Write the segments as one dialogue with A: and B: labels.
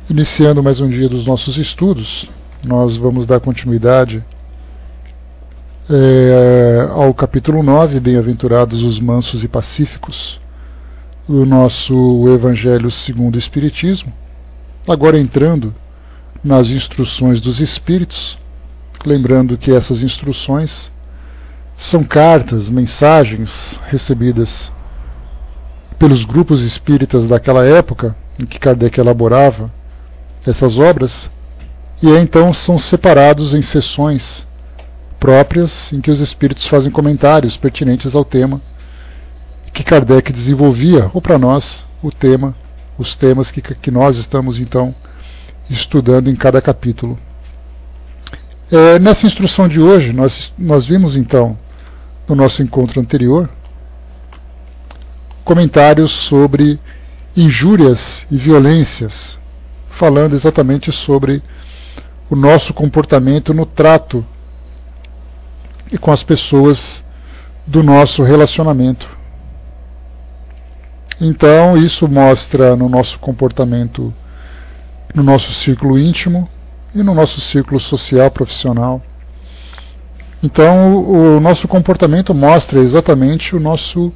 A: Iniciando mais um dia dos nossos estudos, nós vamos dar continuidade ao capítulo 9, Bem-aventurados os mansos e pacíficos, do nosso Evangelho segundo o Espiritismo, agora entrando nas instruções dos Espíritos, lembrando que essas instruções são cartas, mensagens recebidas pelos grupos espíritas daquela época em que Kardec elaborava essas obras, e então são separados em sessões próprias em que os espíritos fazem comentários pertinentes ao tema que Kardec desenvolvia, ou para nós, os temas que nós estamos então estudando em cada capítulo. Nessa instrução de hoje, nós vimos então, no nosso encontro anterior, comentários sobre injúrias e violências, falando exatamente sobre o nosso comportamento no trato e com as pessoas do nosso relacionamento. Então, isso mostra no nosso comportamento, no nosso círculo íntimo e no nosso círculo social, profissional. Então, o nosso comportamento mostra exatamente o nosso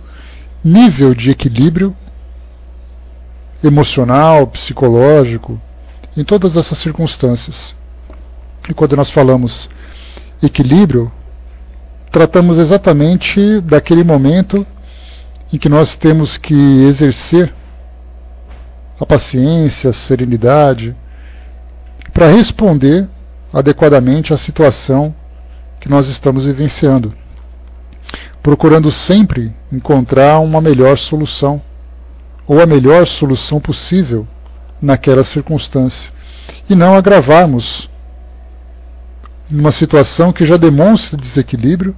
A: nível de equilíbrio emocional, psicológico, em todas essas circunstâncias. E quando nós falamos equilíbrio, tratamos exatamente daquele momento em que nós temos que exercer a paciência, a serenidade, para responder adequadamente à situação que nós estamos vivenciando, procurando sempre encontrar uma melhor solução, ou a melhor solução possível naquela circunstância, e não agravarmos numa situação que já demonstra desequilíbrio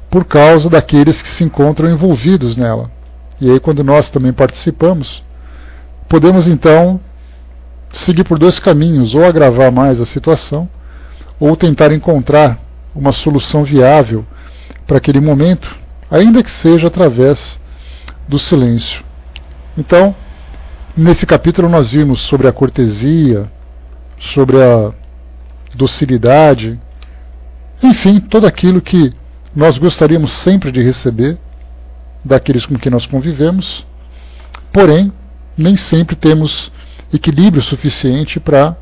A: por causa daqueles que se encontram envolvidos nela. E aí, quando nós também participamos, podemos então seguir por dois caminhos: ou agravar mais a situação, ou tentar encontrar uma solução viável para aquele momento, ainda que seja através do silêncio. Então, nesse capítulo nós vimos sobre a cortesia, sobre a docilidade, enfim, tudo aquilo que nós gostaríamos sempre de receber daqueles com quem nós convivemos, porém, nem sempre temos equilíbrio suficiente para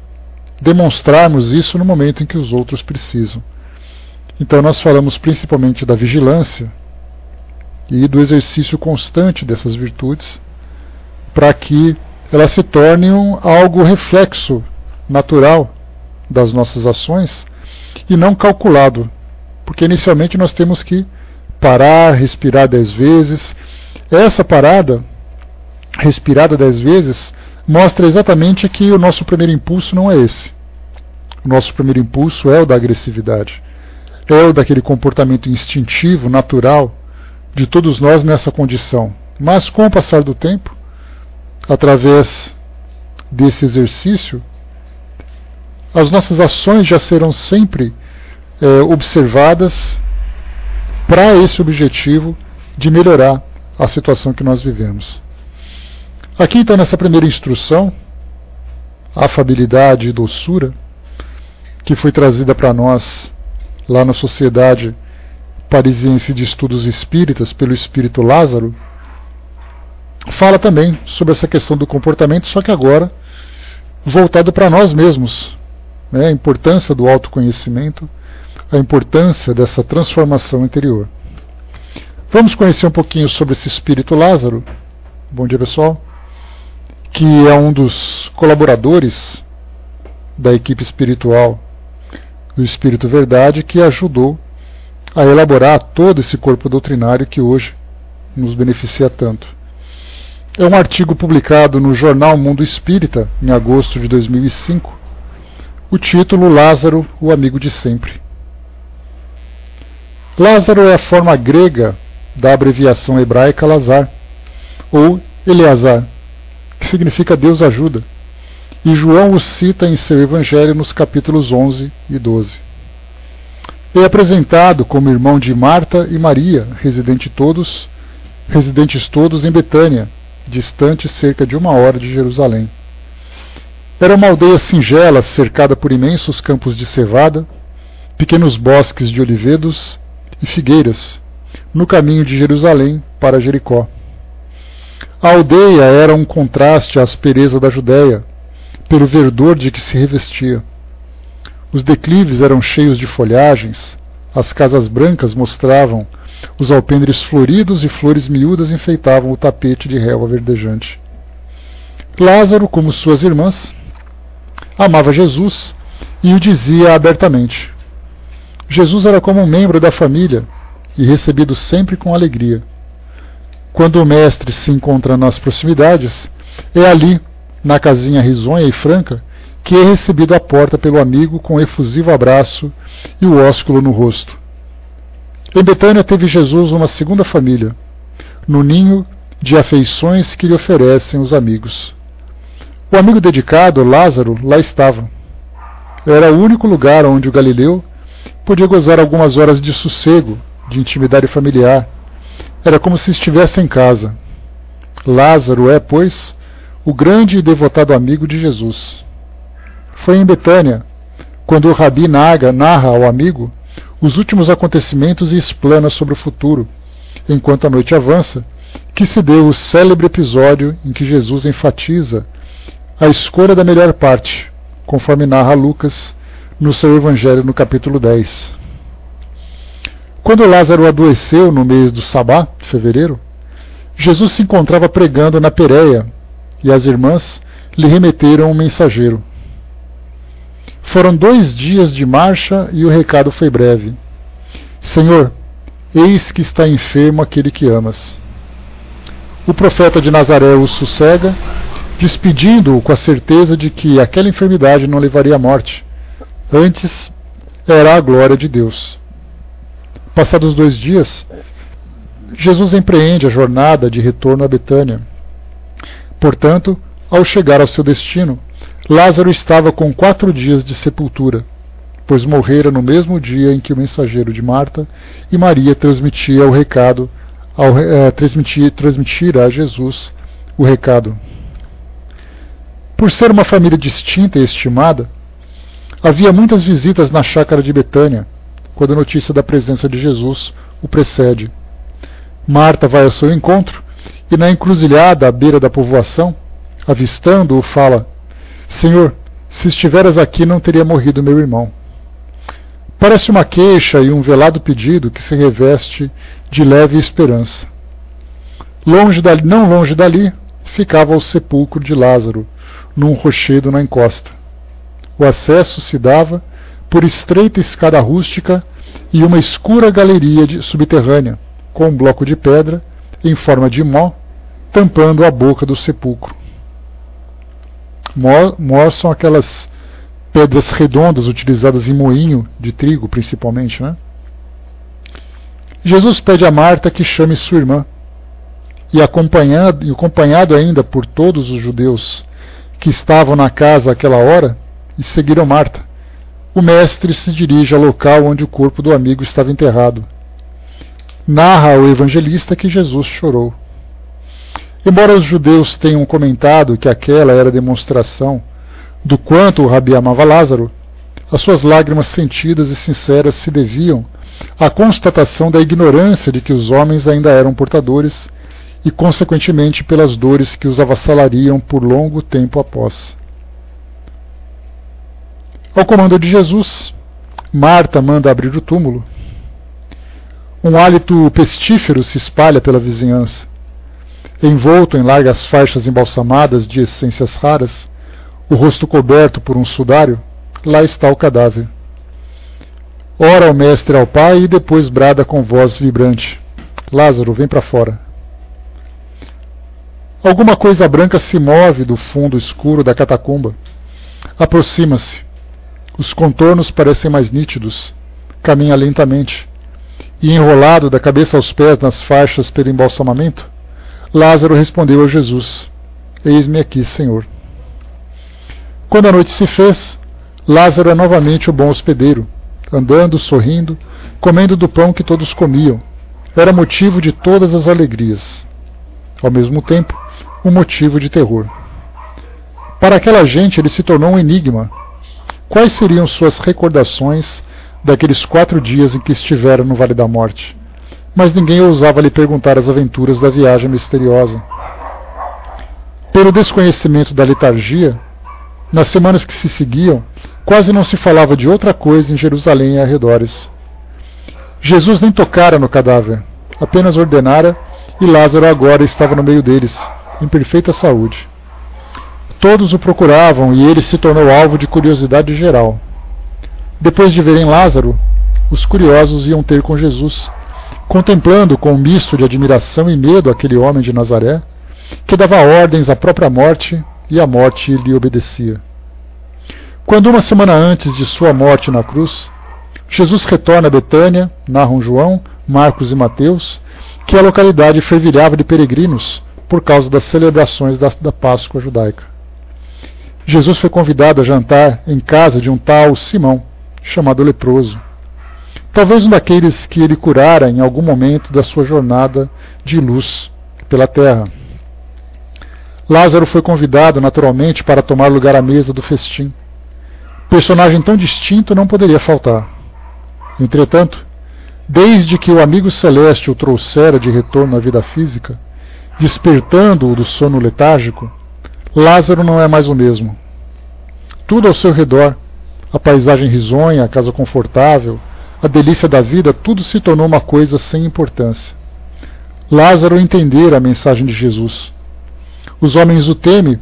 A: demonstrarmos isso no momento em que os outros precisam. Então nós falamos principalmente da vigilância e do exercício constante dessas virtudes, para que elas se tornem algo reflexo natural das nossas ações e não calculado, porque inicialmente nós temos que parar, respirar 10 vezes. Essa parada, respirada 10 vezes, mostra exatamente que o nosso primeiro impulso não é esse. O nosso primeiro impulso é o da agressividade, é o daquele comportamento instintivo, natural, de todos nós nessa condição. Mas com o passar do tempo, através desse exercício, as nossas ações já serão sempre observadas para esse objetivo de melhorar a situação que nós vivemos. Aqui então, nessa primeira instrução, afabilidade e doçura, que foi trazida para nós lá na Sociedade Parisiense de Estudos Espíritas pelo Espírito Lázaro, fala também sobre essa questão do comportamento, só que agora voltado para nós mesmos, né? A importância do autoconhecimento, a importância dessa transformação interior. Vamos conhecer um pouquinho sobre esse Espírito Lázaro. Bom dia, pessoal. Que é um dos colaboradores da equipe espiritual do Espírito Verdade, que ajudou a elaborar todo esse corpo doutrinário que hoje nos beneficia tanto. É um artigo publicado no jornal Mundo Espírita, em agosto de 2005, o título Lázaro, o amigo de sempre. Lázaro é a forma grega da abreviação hebraica Lazar, ou Eleazar, que significa Deus ajuda, e João o cita em seu Evangelho nos capítulos 11 e 12. É apresentado como irmão de Marta e Maria, residentes todos em Betânia, distante cerca de 1 hora de Jerusalém. Era uma aldeia singela, cercada por imensos campos de cevada, pequenos bosques de olivedos e figueiras, no caminho de Jerusalém para Jericó. A aldeia era um contraste à aspereza da Judéia, pelo verdor de que se revestia. Os declives eram cheios de folhagens, as casas brancas mostravam os alpendres floridos e flores miúdas enfeitavam o tapete de relva verdejante. Lázaro, como suas irmãs, amava Jesus e o dizia abertamente. Jesus era como um membro da família e recebido sempre com alegria. Quando o mestre se encontra nas proximidades, é ali, na casinha risonha e franca, que é recebido à porta pelo amigo com efusivo abraço e o ósculo no rosto. Em Betânia teve Jesus uma segunda família, no ninho de afeições que lhe oferecem os amigos. O amigo dedicado, Lázaro, lá estava. Era o único lugar onde o galileu podia gozar algumas horas de sossego, de intimidade familiar. Era como se estivesse em casa. Lázaro é, pois, o grande e devotado amigo de Jesus. Foi em Betânia, quando o Rabi narra ao amigo os últimos acontecimentos e explana sobre o futuro, enquanto a noite avança, que se deu o célebre episódio em que Jesus enfatiza a escolha da melhor parte, conforme narra Lucas no seu Evangelho no capítulo 10. Quando Lázaro adoeceu no mês do Sabá, de fevereiro, Jesus se encontrava pregando na Pérea e as irmãs lhe remeteram um mensageiro. Foram 2 dias de marcha e o recado foi breve. Senhor, eis que está enfermo aquele que amas. O profeta de Nazaré o sossega, despedindo-o com a certeza de que aquela enfermidade não levaria à morte. Antes, era a glória de Deus. Passados 2 dias, Jesus empreende a jornada de retorno a Betânia. Portanto, ao chegar ao seu destino, Lázaro estava com 4 dias de sepultura, pois morrera no mesmo dia em que o mensageiro de Marta e Maria transmitia o recado, transmitira a Jesus o recado. Por ser uma família distinta e estimada, havia muitas visitas na chácara de Betânia, quando a notícia da presença de Jesus o precede. Marta vai ao seu encontro e, na encruzilhada à beira da povoação, avistando-o, fala: Senhor, se estiveras aqui não teria morrido meu irmão. Parece uma queixa e um velado pedido que se reveste de leve esperança. Não longe dali ficava o sepulcro de Lázaro, num rochedo na encosta. O acesso se dava por estreita escada rústica e uma escura galeria subterrânea, com um bloco de pedra, em forma de mó, tampando a boca do sepulcro. Mó são aquelas pedras redondas utilizadas em moinho de trigo, principalmente, né? Jesus pede a Marta que chame sua irmã, e acompanhado ainda por todos os judeus que estavam na casa àquela hora e seguiram Marta, o mestre se dirige ao local onde o corpo do amigo estava enterrado. Narra o evangelista que Jesus chorou. Embora os judeus tenham comentado que aquela era demonstração do quanto o Rabi amava Lázaro, as suas lágrimas sentidas e sinceras se deviam à constatação da ignorância de que os homens ainda eram portadores e, consequentemente, pelas dores que os avassalariam por longo tempo após. Ao comando de Jesus, Marta manda abrir o túmulo. Um hálito pestífero se espalha pela vizinhança. Envolto em largas faixas embalsamadas de essências raras, o rosto coberto por um sudário, lá está o cadáver. Ora o mestre ao pai e depois brada com voz vibrante: Lázaro, vem para fora. Alguma coisa branca se move do fundo escuro da catacumba. Aproxima-se. Os contornos parecem mais nítidos. Caminha lentamente. E enrolado da cabeça aos pés nas faixas pelo embalsamamento, Lázaro respondeu a Jesus: Eis-me aqui, Senhor. Quando a noite se fez, Lázaro é novamente o bom hospedeiro, andando, sorrindo, comendo do pão que todos comiam. Era motivo de todas as alegrias. Ao mesmo tempo, um motivo de terror. Para aquela gente ele se tornou um enigma. Quais seriam suas recordações daqueles 4 dias em que estiveram no Vale da Morte? Mas ninguém ousava lhe perguntar as aventuras da viagem misteriosa. Pelo desconhecimento da letargia, nas semanas que se seguiam, quase não se falava de outra coisa em Jerusalém e arredores. Jesus nem tocara no cadáver, apenas ordenara, e Lázaro agora estava no meio deles, em perfeita saúde. Todos o procuravam e ele se tornou alvo de curiosidade geral. Depois de verem Lázaro, os curiosos iam ter com Jesus, contemplando com um misto de admiração e medo aquele homem de Nazaré, que dava ordens à própria morte e a morte lhe obedecia. Quando 1 semana antes de sua morte na cruz, Jesus retorna a Betânia, narram João, Marcos e Mateus, que a localidade fervilhava de peregrinos por causa das celebrações da Páscoa judaica. Jesus foi convidado a jantar em casa de um tal Simão, chamado leproso. Talvez um daqueles que ele curara em algum momento da sua jornada de luz pela terra. Lázaro foi convidado naturalmente para tomar lugar à mesa do festim. Personagem tão distinto não poderia faltar. Entretanto, desde que o amigo celeste o trouxera de retorno à vida física, despertando-o do sono letárgico, Lázaro não é mais o mesmo. Tudo ao seu redor, a paisagem risonha, a casa confortável, a delícia da vida, tudo se tornou uma coisa sem importância. Lázaro entendera a mensagem de Jesus. Os homens o temem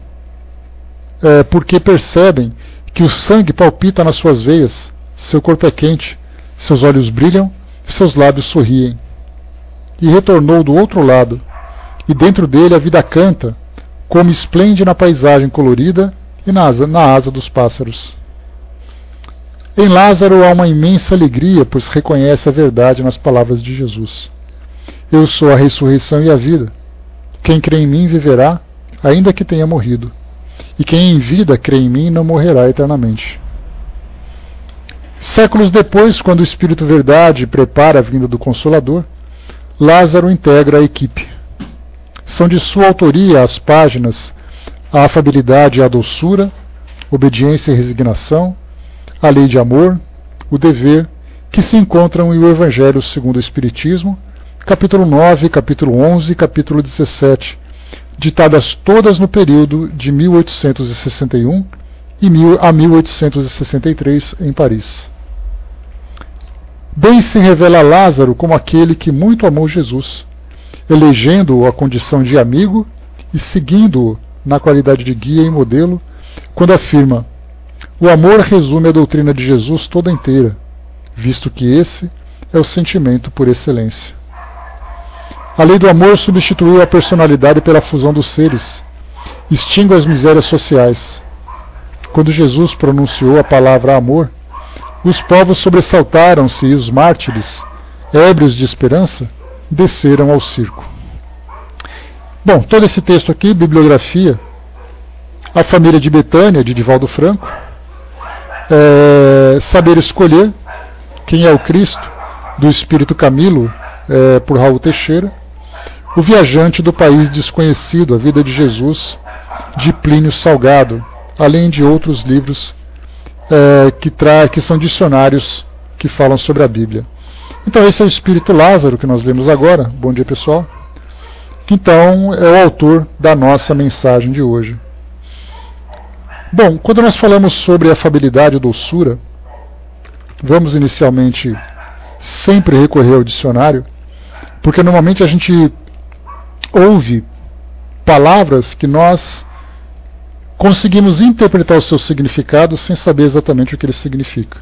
A: porque percebem que o sangue palpita nas suas veias, seu corpo é quente, seus olhos brilham e seus lábios sorriem. E retornou do outro lado, e dentro dele a vida canta, como esplende na paisagem colorida e na asa dos pássaros. Em Lázaro há uma imensa alegria, pois reconhece a verdade nas palavras de Jesus. Eu sou a ressurreição e a vida. Quem crê em mim viverá, ainda que tenha morrido. E quem em vida crê em mim não morrerá eternamente. Séculos depois, quando o Espírito Verdade prepara a vinda do Consolador, Lázaro integra a equipe. São de sua autoria as páginas A Afabilidade e a Doçura, Obediência e Resignação, A Lei de Amor, O Dever, que se encontram em O Evangelho segundo o Espiritismo, capítulo 9, capítulo 11 e capítulo 17, ditadas todas no período de 1861 a 1863 em Paris. Bem se revela Lázaro como aquele que muito amou Jesus, elegendo-o à condição de amigo e seguindo-o na qualidade de guia e modelo, quando afirma: o amor resume a doutrina de Jesus toda inteira, visto que esse é o sentimento por excelência. A lei do amor substituiu a personalidade pela fusão dos seres, extingue as misérias sociais. Quando Jesus pronunciou a palavra amor, os povos sobressaltaram-se e os mártires, ébrios de esperança, desceram ao circo. Bom, todo esse texto aqui, bibliografia, A Família de Betânia, de Divaldo Franco, Saber Escolher, Quem é o Cristo, do Espírito Camilo, por Raul Teixeira, O Viajante do País Desconhecido, A Vida de Jesus, de Plínio Salgado, além de outros livros que são dicionários que falam sobre a Bíblia. Então esse é o Espírito Lázaro que nós lemos agora. Bom dia, pessoal. Que então é o autor da nossa mensagem de hoje. Bom, quando nós falamos sobre afabilidade e doçura, vamos inicialmente sempre recorrer ao dicionário, porque normalmente a gente ouve palavras que nós conseguimos interpretar o seu significado sem saber exatamente o que ele significa.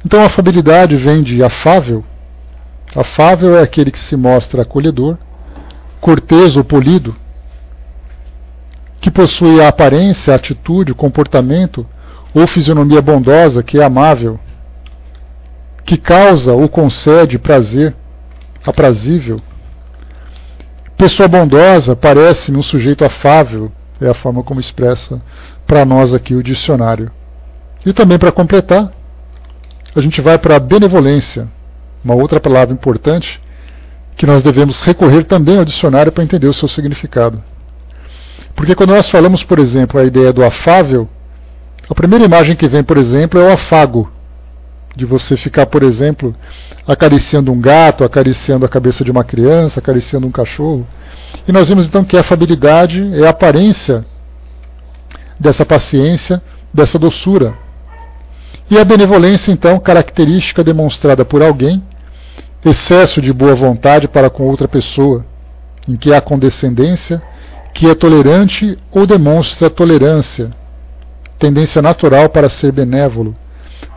A: Então a afabilidade vem de afável. Afável é aquele que se mostra acolhedor, cortês ou polido, que possui a aparência, a atitude, o comportamento ou fisionomia bondosa, que é amável, que causa ou concede prazer, aprazível. Pessoa bondosa parece-me um sujeito afável, é a forma como expressa para nós aqui o dicionário. E também, para completar, a gente vai para a benevolência, uma outra palavra importante que nós devemos recorrer também ao dicionário para entender o seu significado. Porque quando nós falamos, por exemplo, a ideia do afável, a primeira imagem que vem, por exemplo, é o afago. De você ficar, por exemplo, acariciando um gato, acariciando a cabeça de uma criança, acariciando um cachorro. E nós vimos então que a afabilidade é a aparência dessa paciência, dessa doçura. E a benevolência, então, característica demonstrada por alguém, excesso de boa vontade para com outra pessoa, em que há condescendência, que é tolerante ou demonstra tolerância, tendência natural para ser benévolo,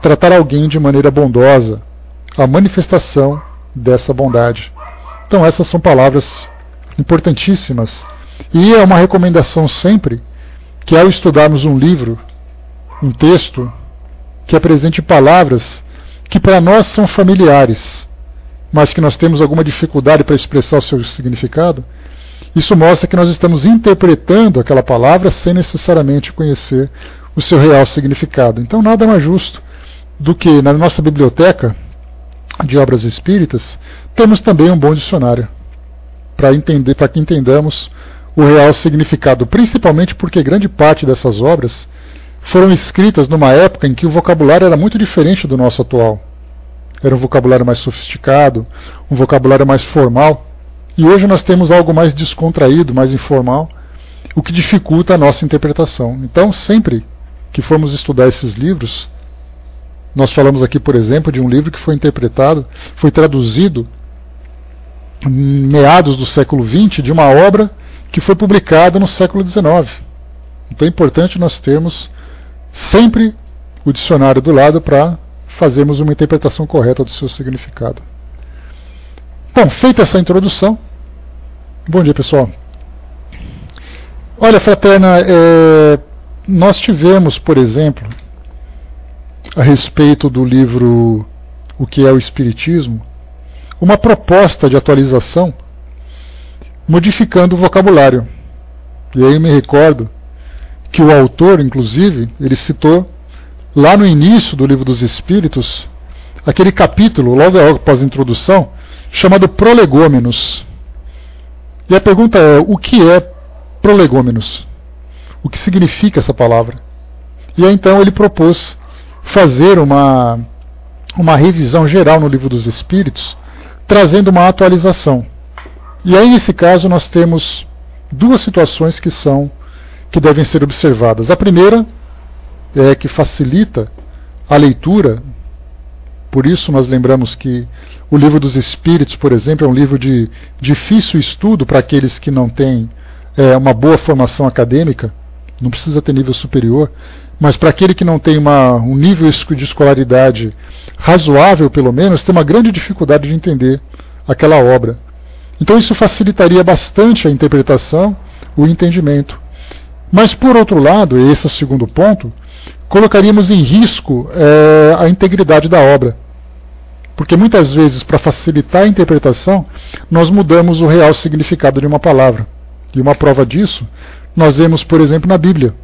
A: tratar alguém de maneira bondosa, a manifestação dessa bondade. Então essas são palavras importantíssimas, e é uma recomendação sempre que ao estudarmos um livro, um texto, que apresente palavras que para nós são familiares, mas que nós temos alguma dificuldade para expressar o seu significado, isso mostra que nós estamos interpretando aquela palavra sem necessariamente conhecer o seu real significado. Então nada mais justo do que na nossa biblioteca de obras espíritas temos também um bom dicionário para que entendamos o real significado, principalmente porque grande parte dessas obras foram escritas numa época em que o vocabulário era muito diferente do nosso atual. Era um vocabulário mais sofisticado, um vocabulário mais formal, e hoje nós temos algo mais descontraído, mais informal, o que dificulta a nossa interpretação. Então, sempre que formos estudar esses livros, nós falamos aqui, por exemplo, de um livro que foi interpretado, foi traduzido em meados do século XX, de uma obra que foi publicada no século XIX. Então é importante nós termos sempre o dicionário do lado para fazermos uma interpretação correta do seu significado. Bom, feita essa introdução, bom dia pessoal. Olha, fraterna, nós tivemos, por exemplo, a respeito do livro O que é o Espiritismo, uma proposta de atualização modificando o vocabulário. E aí eu me recordo que o autor, inclusive, ele citou lá no início do Livro dos Espíritos aquele capítulo, logo após a introdução, chamado Prolegômenos. E a pergunta é, o que é prolegômenos? O que significa essa palavra? E aí então ele propôs fazer uma revisão geral no Livro dos Espíritos, trazendo uma atualização. E aí nesse caso nós temos duas situações que devem ser observadas. A primeira é que facilita a leitura. Por isso nós lembramos que o Livro dos Espíritos, por exemplo, é um livro de difícil estudo para aqueles que não têm uma boa formação acadêmica, não precisa ter nível superior, mas para aquele que não tem um nível de escolaridade razoável, pelo menos, tem uma grande dificuldade de entender aquela obra. Então isso facilitaria bastante a interpretação, o entendimento. Mas, por outro lado, e esse é o segundo ponto, colocaríamos em risco a integridade da obra. Porque muitas vezes, para facilitar a interpretação, nós mudamos o real significado de uma palavra. E uma prova disso, nós vemos, por exemplo, na Bíblia.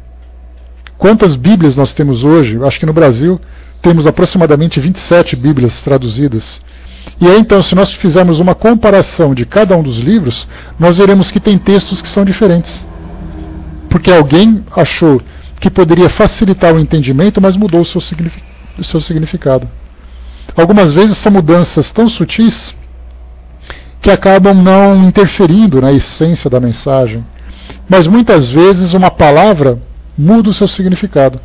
A: Quantas Bíblias nós temos hoje? Acho que no Brasil temos aproximadamente 27 Bíblias traduzidas. E aí, então, se nós fizermos uma comparação de cada um dos livros, nós veremos que tem textos que são diferentes. Porque alguém achou que poderia facilitar o entendimento, mas mudou o seu significado. Algumas vezes são mudanças tão sutis que acabam não interferindo na essência da mensagem. Mas muitas vezes uma palavra muda o seu significado.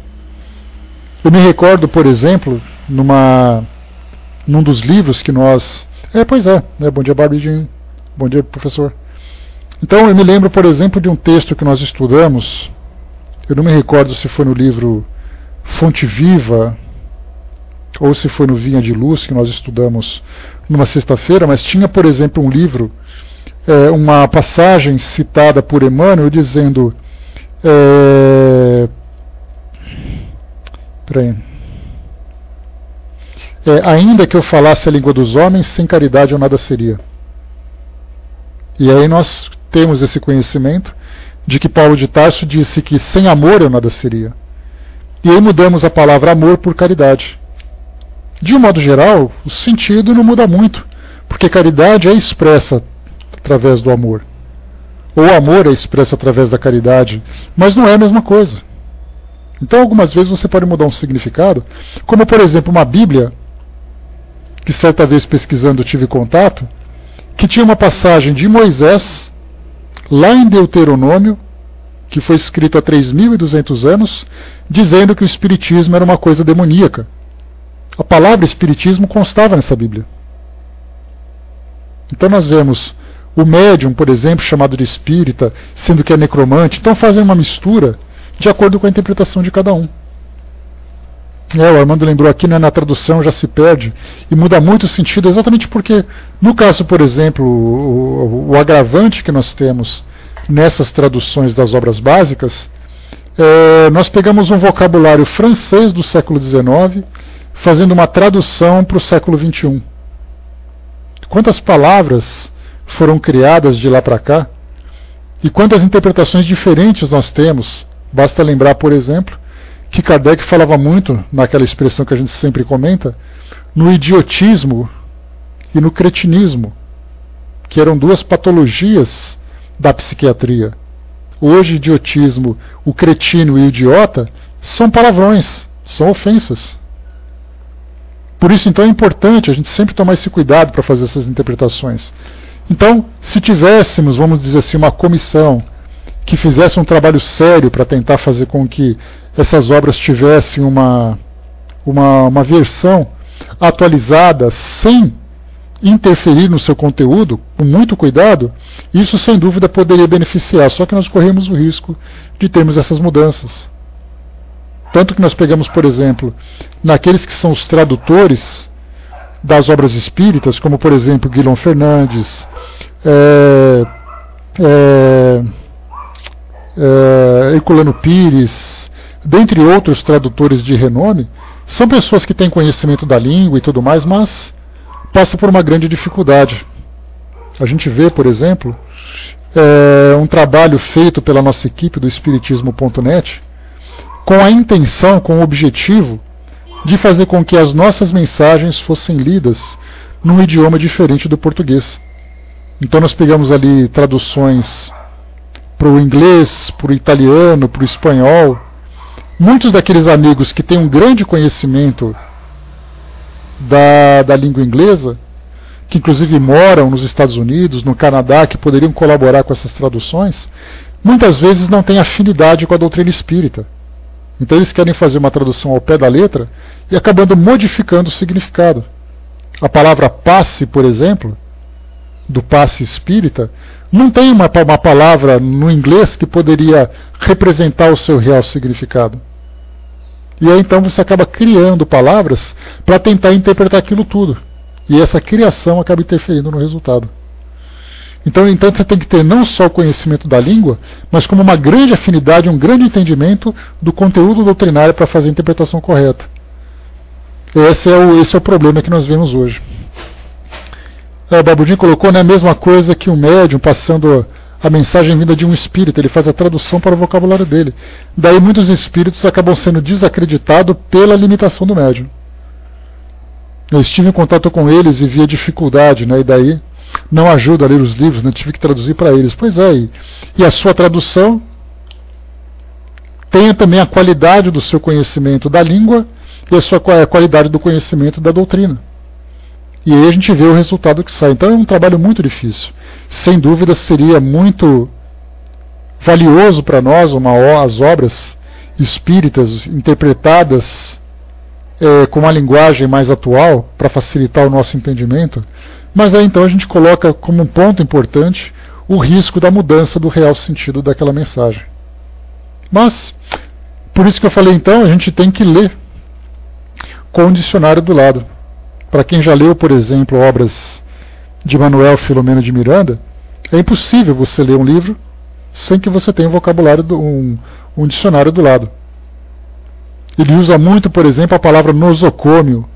A: Eu me recordo, por exemplo, num dos livros que nós... Bom dia, Barbie. Bom dia, professor. Então, eu me lembro, por exemplo, de um texto que nós estudamos, eu não me recordo se foi no livro Fonte Viva, ou se foi no Vinha de Luz, que nós estudamos numa sexta-feira, mas tinha, por exemplo, um livro, uma passagem citada por Emmanuel, dizendo... ainda que eu falasse a língua dos homens, sem caridade eu nada seria. E aí nós temos esse conhecimento de que Paulo de Tarso disse que sem amor eu nada seria. E aí mudamos a palavra amor por caridade. De um modo geral, o sentido não muda muito, porque caridade é expressa através do amor. ou o amor é expresso através da caridade, mas não é a mesma coisa. Então algumas vezes você pode mudar um significado, como por exemplo uma Bíblia, que certa vez pesquisando eu tive contato, que tinha uma passagem de Moisés, lá em Deuteronômio, que foi escrito há 3.200 anos, dizendo que o Espiritismo era uma coisa demoníaca. A palavra Espiritismo constava nessa Bíblia. Então nós vemos o médium, por exemplo, chamado de espírita, sendo que é necromante, então fazem uma mistura de acordo com a interpretação de cada um. O Armando lembrou aqui, né, na tradução já se perde e muda muito o sentido, exatamente porque, no caso, por exemplo, o agravante que nós temos nessas traduções das obras básicas, nós pegamos um vocabulário francês do século XIX, fazendo uma tradução para o século XXI. Quantas palavras foram criadas de lá para cá, e quantas interpretações diferentes nós temos. Basta lembrar, por exemplo, que Kardec falava muito, naquela expressão que a gente sempre comenta, no idiotismo e no cretinismo, que eram duas patologias da psiquiatria. Hoje, idiotismo, o cretino e o idiota são palavrões, são ofensas. Por isso, então, é importante a gente sempre tomar esse cuidado para fazer essas interpretações. Então, se tivéssemos, vamos dizer assim, uma comissão que fizesse um trabalho sério para tentar fazer com que essas obras tivessem uma versão atualizada, sem interferir no seu conteúdo, com muito cuidado, isso sem dúvida poderia beneficiar, só que nós corremos o risco de termos essas mudanças. Tanto que nós pegamos, por exemplo, naqueles que são os tradutores das obras espíritas, como por exemplo Guilherme Fernandes, Herculano Pires, dentre outros tradutores de renome, são pessoas que têm conhecimento da língua e tudo mais, mas passam por uma grande dificuldade. A gente vê, por exemplo, um trabalho feito pela nossa equipe do Espiritismo.net, com a intenção, com o objetivo de fazer com que as nossas mensagens fossem lidas num idioma diferente do português. Então nós pegamos ali traduções para o inglês, para o italiano, para o espanhol. Muitos daqueles amigos que têm um grande conhecimento da língua inglesa, que inclusive moram nos Estados Unidos, no Canadá, que poderiam colaborar com essas traduções, muitas vezes não têm afinidade com a doutrina espírita. Então eles querem fazer uma tradução ao pé da letra e acabando modificando o significado. A palavra passe, por exemplo, do passe espírita, não tem uma palavra no inglês que poderia representar o seu real significado. E aí então você acaba criando palavras para tentar interpretar aquilo tudo. E essa criação acaba interferindo no resultado. Então você tem que ter não só o conhecimento da língua, mas como uma grande afinidade, um grande entendimento do conteúdo doutrinário para fazer a interpretação correta. Esse é o problema que nós vemos hoje. O Babudinho colocou, né, a mesma coisa que um médium passando a mensagem vinda de um espírito, ele faz a tradução para o vocabulário dele. Daí muitos espíritos acabam sendo desacreditados pela limitação do médium. Eu estive em contato com eles e vi a dificuldade, né, e daí não ajuda a ler os livros, né, tive que traduzir para eles. Pois é, e a sua tradução tenha também a qualidade do seu conhecimento da língua e a qualidade do conhecimento da doutrina. E aí a gente vê o resultado que sai. Então é um trabalho muito difícil. Sem dúvida seria muito valioso para nós as obras espíritas interpretadas com uma linguagem mais atual para facilitar o nosso entendimento. Mas aí então a gente coloca como um ponto importante o risco da mudança do real sentido daquela mensagem. Mas, por isso que eu falei então, a gente tem que ler com o dicionário do lado. Para quem já leu, por exemplo, obras de Manuel Filomeno de Miranda, é impossível você ler um livro sem que você tenha um vocabulário, um dicionário do lado. Ele usa muito, por exemplo, a palavra nosocômio.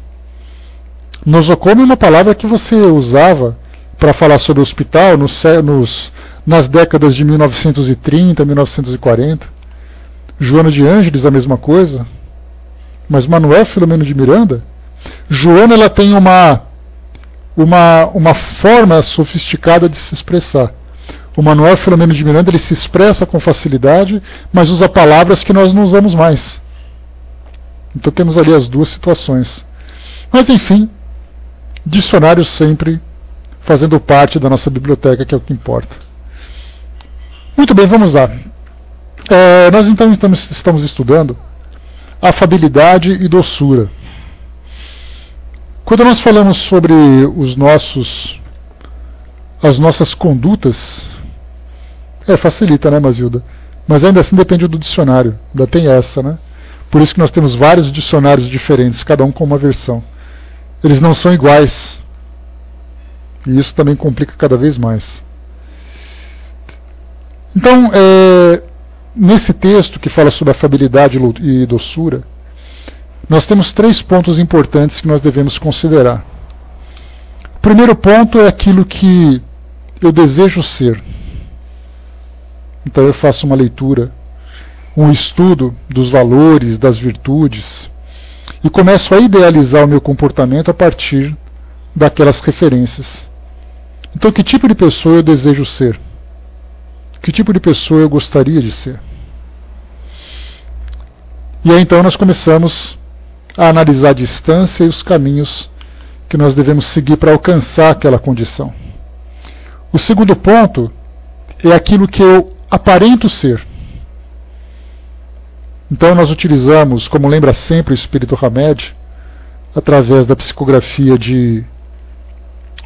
A: Nosocômio é uma palavra que você usava para falar sobre o hospital nas décadas de 1930, 1940. Joana de Ângeles, a mesma coisa. Mas Manuel Filomeno de Miranda, Joana, ela tem uma forma sofisticada de se expressar. O Manuel Filomeno de Miranda, ele se expressa com facilidade, mas usa palavras que nós não usamos mais. Então temos ali as duas situações. Mas enfim, dicionários sempre fazendo parte da nossa biblioteca, que é o que importa. Muito bem, vamos lá. Nós então estamos estudando afabilidade e doçura. Quando nós falamos sobre as nossas condutas, facilita, né, Mazilda? Mas ainda assim depende do dicionário, ainda tem essa, né? Por isso que nós temos vários dicionários diferentes, cada um com uma versão. Eles não são iguais. E isso também complica cada vez mais. Então, nesse texto que fala sobre afabilidade e doçura, nós temos 3 pontos importantes que nós devemos considerar. O primeiro ponto é aquilo que eu desejo ser. Então eu faço uma leitura, um estudo dos valores, das virtudes, e começo a idealizar o meu comportamento a partir daquelas referências. Então, que tipo de pessoa eu desejo ser? Que tipo de pessoa eu gostaria de ser? E aí então nós começamos a analisar a distância e os caminhos que nós devemos seguir para alcançar aquela condição. O segundo ponto é aquilo que eu aparento ser. Então nós utilizamos, como lembra sempre o Espírito Hamed, através da psicografia de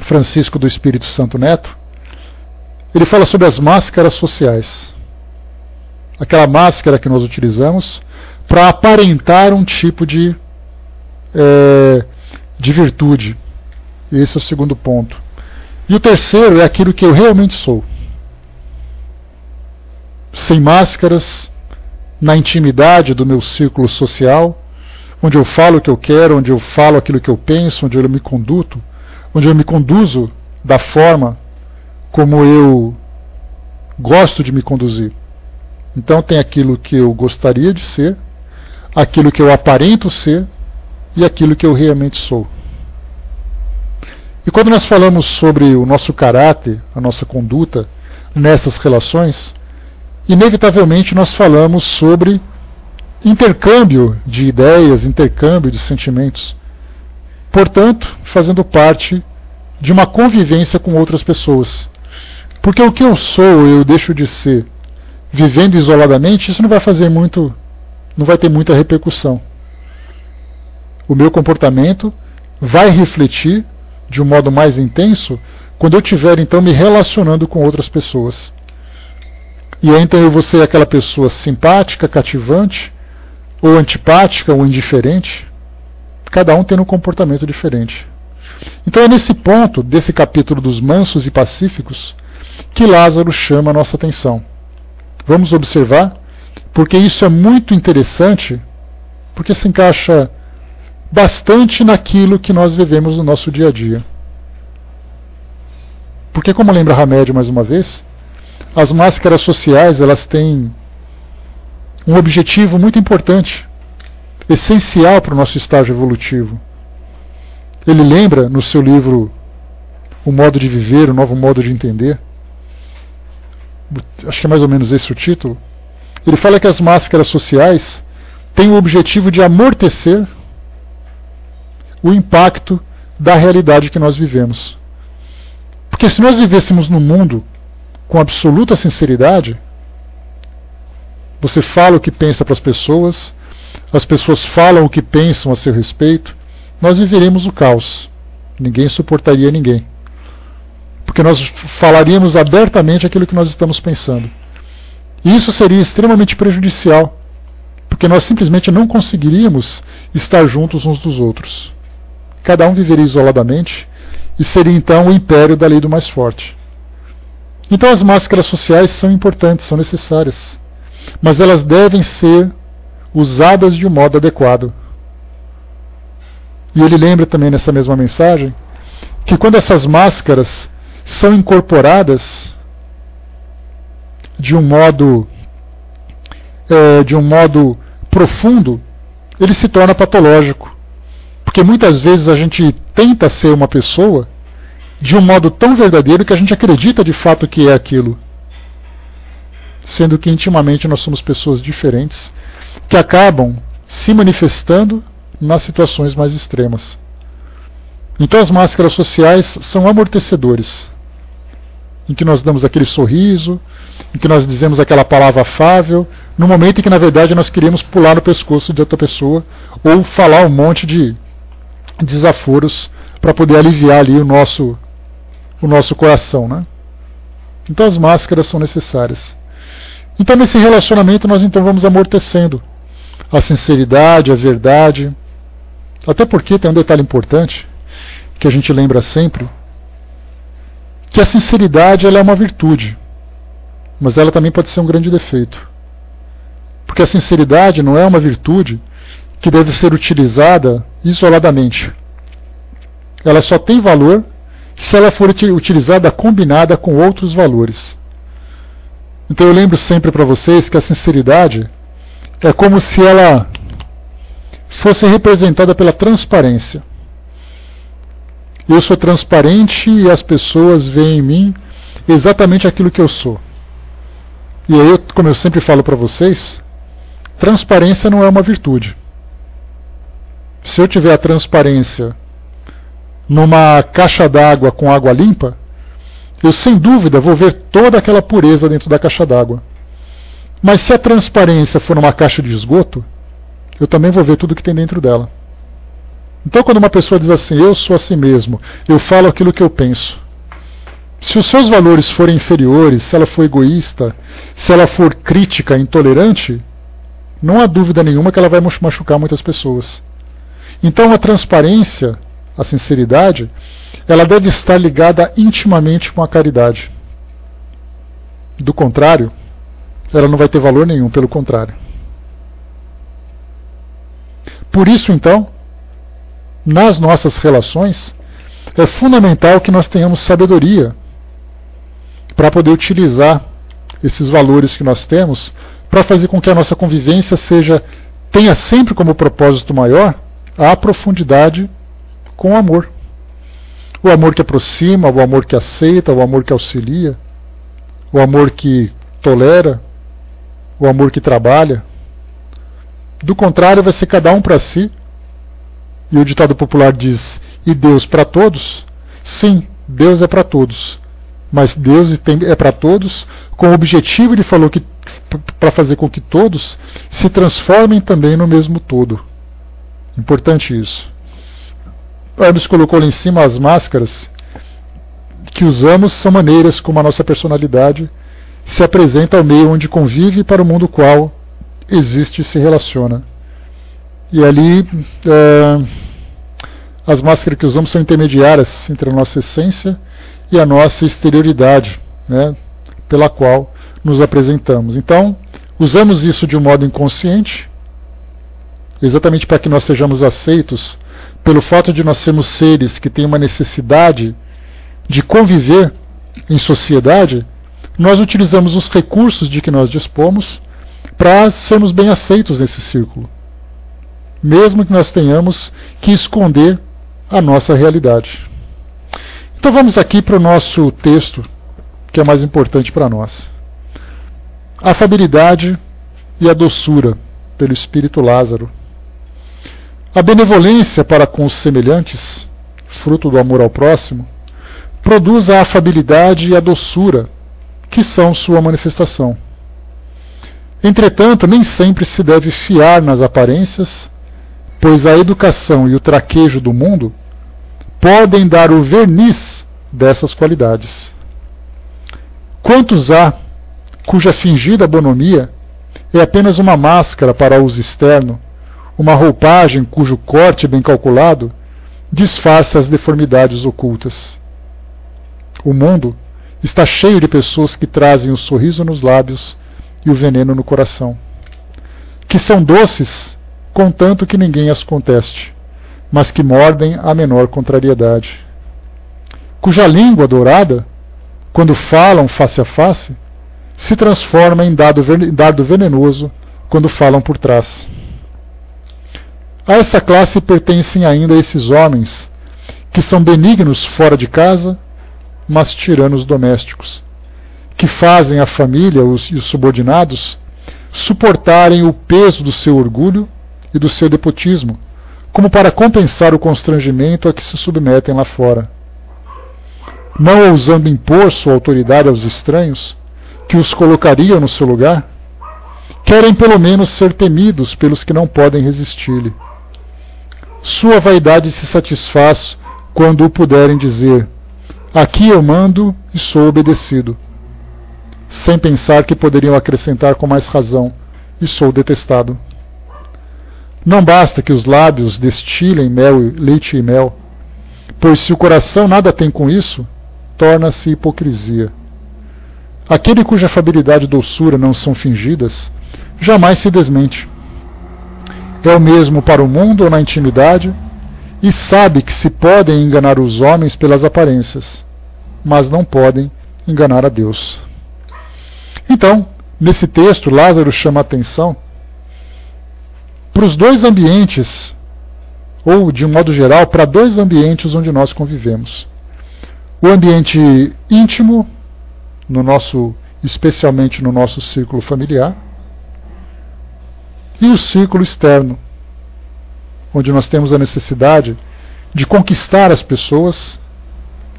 A: Francisco do Espírito Santo Neto, ele fala sobre as máscaras sociais. Aquela máscara que nós utilizamos para aparentar um tipo de virtude. Esse é o segundo ponto. E o terceiro é aquilo que eu realmente sou. Sem máscaras, na intimidade do meu círculo social, onde eu falo o que eu quero, onde eu falo aquilo que eu penso, onde eu me conduzo da forma como eu gosto de me conduzir. Então tem aquilo que eu gostaria de ser, aquilo que eu aparento ser e aquilo que eu realmente sou. E quando nós falamos sobre o nosso caráter, a nossa conduta nessas relações, inevitavelmente nós falamos sobre intercâmbio de ideias, intercâmbio de sentimentos. Portanto, fazendo parte de uma convivência com outras pessoas. Porque o que eu sou ou eu deixo de ser vivendo isoladamente, isso não vai ter muita repercussão. O meu comportamento vai refletir de um modo mais intenso quando eu estiver então me relacionando com outras pessoas. E aí então eu vou ser aquela pessoa simpática, cativante, ou antipática, ou indiferente, cada um tendo um comportamento diferente. Então é nesse ponto, desse capítulo dos mansos e pacíficos, que Lázaro chama a nossa atenção. Vamos observar, porque isso é muito interessante, porque se encaixa bastante naquilo que nós vivemos no nosso dia a dia. Porque, como lembra Hamed mais uma vez, as máscaras sociais, elas têm um objetivo muito importante, essencial para o nosso estágio evolutivo. Ele lembra no seu livro O Modo de Viver, O Novo Modo de Entender, acho que é mais ou menos esse o título, ele fala que as máscaras sociais têm o objetivo de amortecer o impacto da realidade que nós vivemos. Porque se nós vivêssemos no mundo com absoluta sinceridade, você fala o que pensa para as pessoas falam o que pensam a seu respeito, nós viveríamos o caos. Ninguém suportaria ninguém. Porque nós falaríamos abertamente aquilo que nós estamos pensando. E isso seria extremamente prejudicial, porque nós simplesmente não conseguiríamos estar juntos uns dos outros. Cada um viveria isoladamente, e seria então o império da lei do mais forte. Então as máscaras sociais são importantes, são necessárias, mas elas devem ser usadas de um modo adequado. E ele lembra também nessa mesma mensagem que quando essas máscaras são incorporadas de um modo profundo, ele se torna patológico. Porque muitas vezes a gente tenta ser uma pessoa de um modo tão verdadeiro que a gente acredita de fato que é aquilo. sendo que intimamente nós somos pessoas diferentes, que acabam se manifestando nas situações mais extremas. Então as máscaras sociais são amortecedores, em que nós damos aquele sorriso, em que nós dizemos aquela palavra afável, no momento em que na verdade nós queríamos pular no pescoço de outra pessoa, ou falar um monte de desaforos para poder aliviar ali o nosso coração, né? Então as máscaras são necessárias. Então nesse relacionamento nós então vamos amortecendo a sinceridade, a verdade, até porque tem um detalhe importante que a gente lembra sempre, que a sinceridade ela é uma virtude, mas ela também pode ser um grande defeito. Porque a sinceridade não é uma virtude que deve ser utilizada isoladamente. Ela só tem valor se ela for utilizada combinada com outros valores. Então eu lembro sempre para vocês que a sinceridade é como se ela fosse representada pela transparência. Eu sou transparente e as pessoas veem em mim exatamente aquilo que eu sou. E aí, como eu sempre falo para vocês, transparência não é uma virtude. Se eu tiver a transparência numa caixa d'água com água limpa, eu sem dúvida vou ver toda aquela pureza dentro da caixa d'água. Mas se a transparência for numa caixa de esgoto, eu também vou ver tudo que tem dentro dela. Então quando uma pessoa diz assim, eu sou assim mesmo, eu falo aquilo que eu penso, se os seus valores forem inferiores, se ela for egoísta, se ela for crítica, intolerante, não há dúvida nenhuma que ela vai machucar muitas pessoas. Então a transparência, a sinceridade, ela deve estar ligada intimamente com a caridade. Do contrário, ela não vai ter valor nenhum, pelo contrário. Por isso, então, nas nossas relações, é fundamental que nós tenhamos sabedoria para poder utilizar esses valores que nós temos para fazer com que a nossa convivência tenha sempre como propósito maior a profundidade com o amor. O amor que aproxima, o amor que aceita, o amor que auxilia, o amor que tolera, o amor que trabalha. Do contrário, vai ser cada um para si. E o ditado popular diz, e Deus para todos? Sim, Deus é para todos. Mas Deus é para todos com o objetivo, ele falou, que para fazer com que todos se transformem também no mesmo todo. Importante isso. Hermes colocou lá em cima as máscaras que usamos, são maneiras como a nossa personalidade se apresenta ao meio onde convive e para o mundo qual existe e se relaciona. E ali as máscaras que usamos são intermediárias entre a nossa essência e a nossa exterioridade, né, pela qual nos apresentamos. Então, usamos isso de um modo inconsciente, exatamente para que nós sejamos aceitos pelo fato de nós sermos seres que têm uma necessidade de conviver em sociedade. Nós utilizamos os recursos de que nós dispomos para sermos bem aceitos nesse círculo, mesmo que nós tenhamos que esconder a nossa realidade. Então vamos aqui para o nosso texto, que é mais importante para nós. A afabilidade e a doçura, pelo Espírito Lázaro. A benevolência para com os semelhantes, fruto do amor ao próximo, produz a afabilidade e a doçura, que são sua manifestação. Entretanto, nem sempre se deve fiar nas aparências, pois a educação e o traquejo do mundo podem dar o verniz dessas qualidades. Quantos há cuja fingida bonomia é apenas uma máscara para uso externo, uma roupagem cujo corte bem calculado disfarça as deformidades ocultas. O mundo está cheio de pessoas que trazem o sorriso nos lábios e o veneno no coração, que são doces contanto que ninguém as conteste, mas que mordem a menor contrariedade, cuja língua dourada, quando falam face a face, se transforma em dardo venenoso quando falam por trás. A essa classe pertencem ainda esses homens que são benignos fora de casa, mas tiranos domésticos, que fazem a família e os subordinados suportarem o peso do seu orgulho e do seu despotismo, como para compensar o constrangimento a que se submetem lá fora. Não ousando impor sua autoridade aos estranhos, que os colocariam no seu lugar, querem pelo menos ser temidos pelos que não podem resistir-lhe. Sua vaidade se satisfaz quando o puderem dizer: aqui eu mando e sou obedecido, sem pensar que poderiam acrescentar com mais razão: e sou detestado. Não basta que os lábios destilem leite e mel, pois se o coração nada tem com isso, torna-se hipocrisia. Aquele cuja afabilidade e doçura não são fingidas, jamais se desmente. É o mesmo para o mundo ou na intimidade, e sabe que se podem enganar os homens pelas aparências, mas não podem enganar a Deus. Então, nesse texto, Lázaro chama a atenção para os dois ambientes, ou de um modo geral, para dois ambientes onde nós convivemos. O ambiente íntimo, especialmente no nosso círculo familiar, e o círculo externo, onde nós temos a necessidade de conquistar as pessoas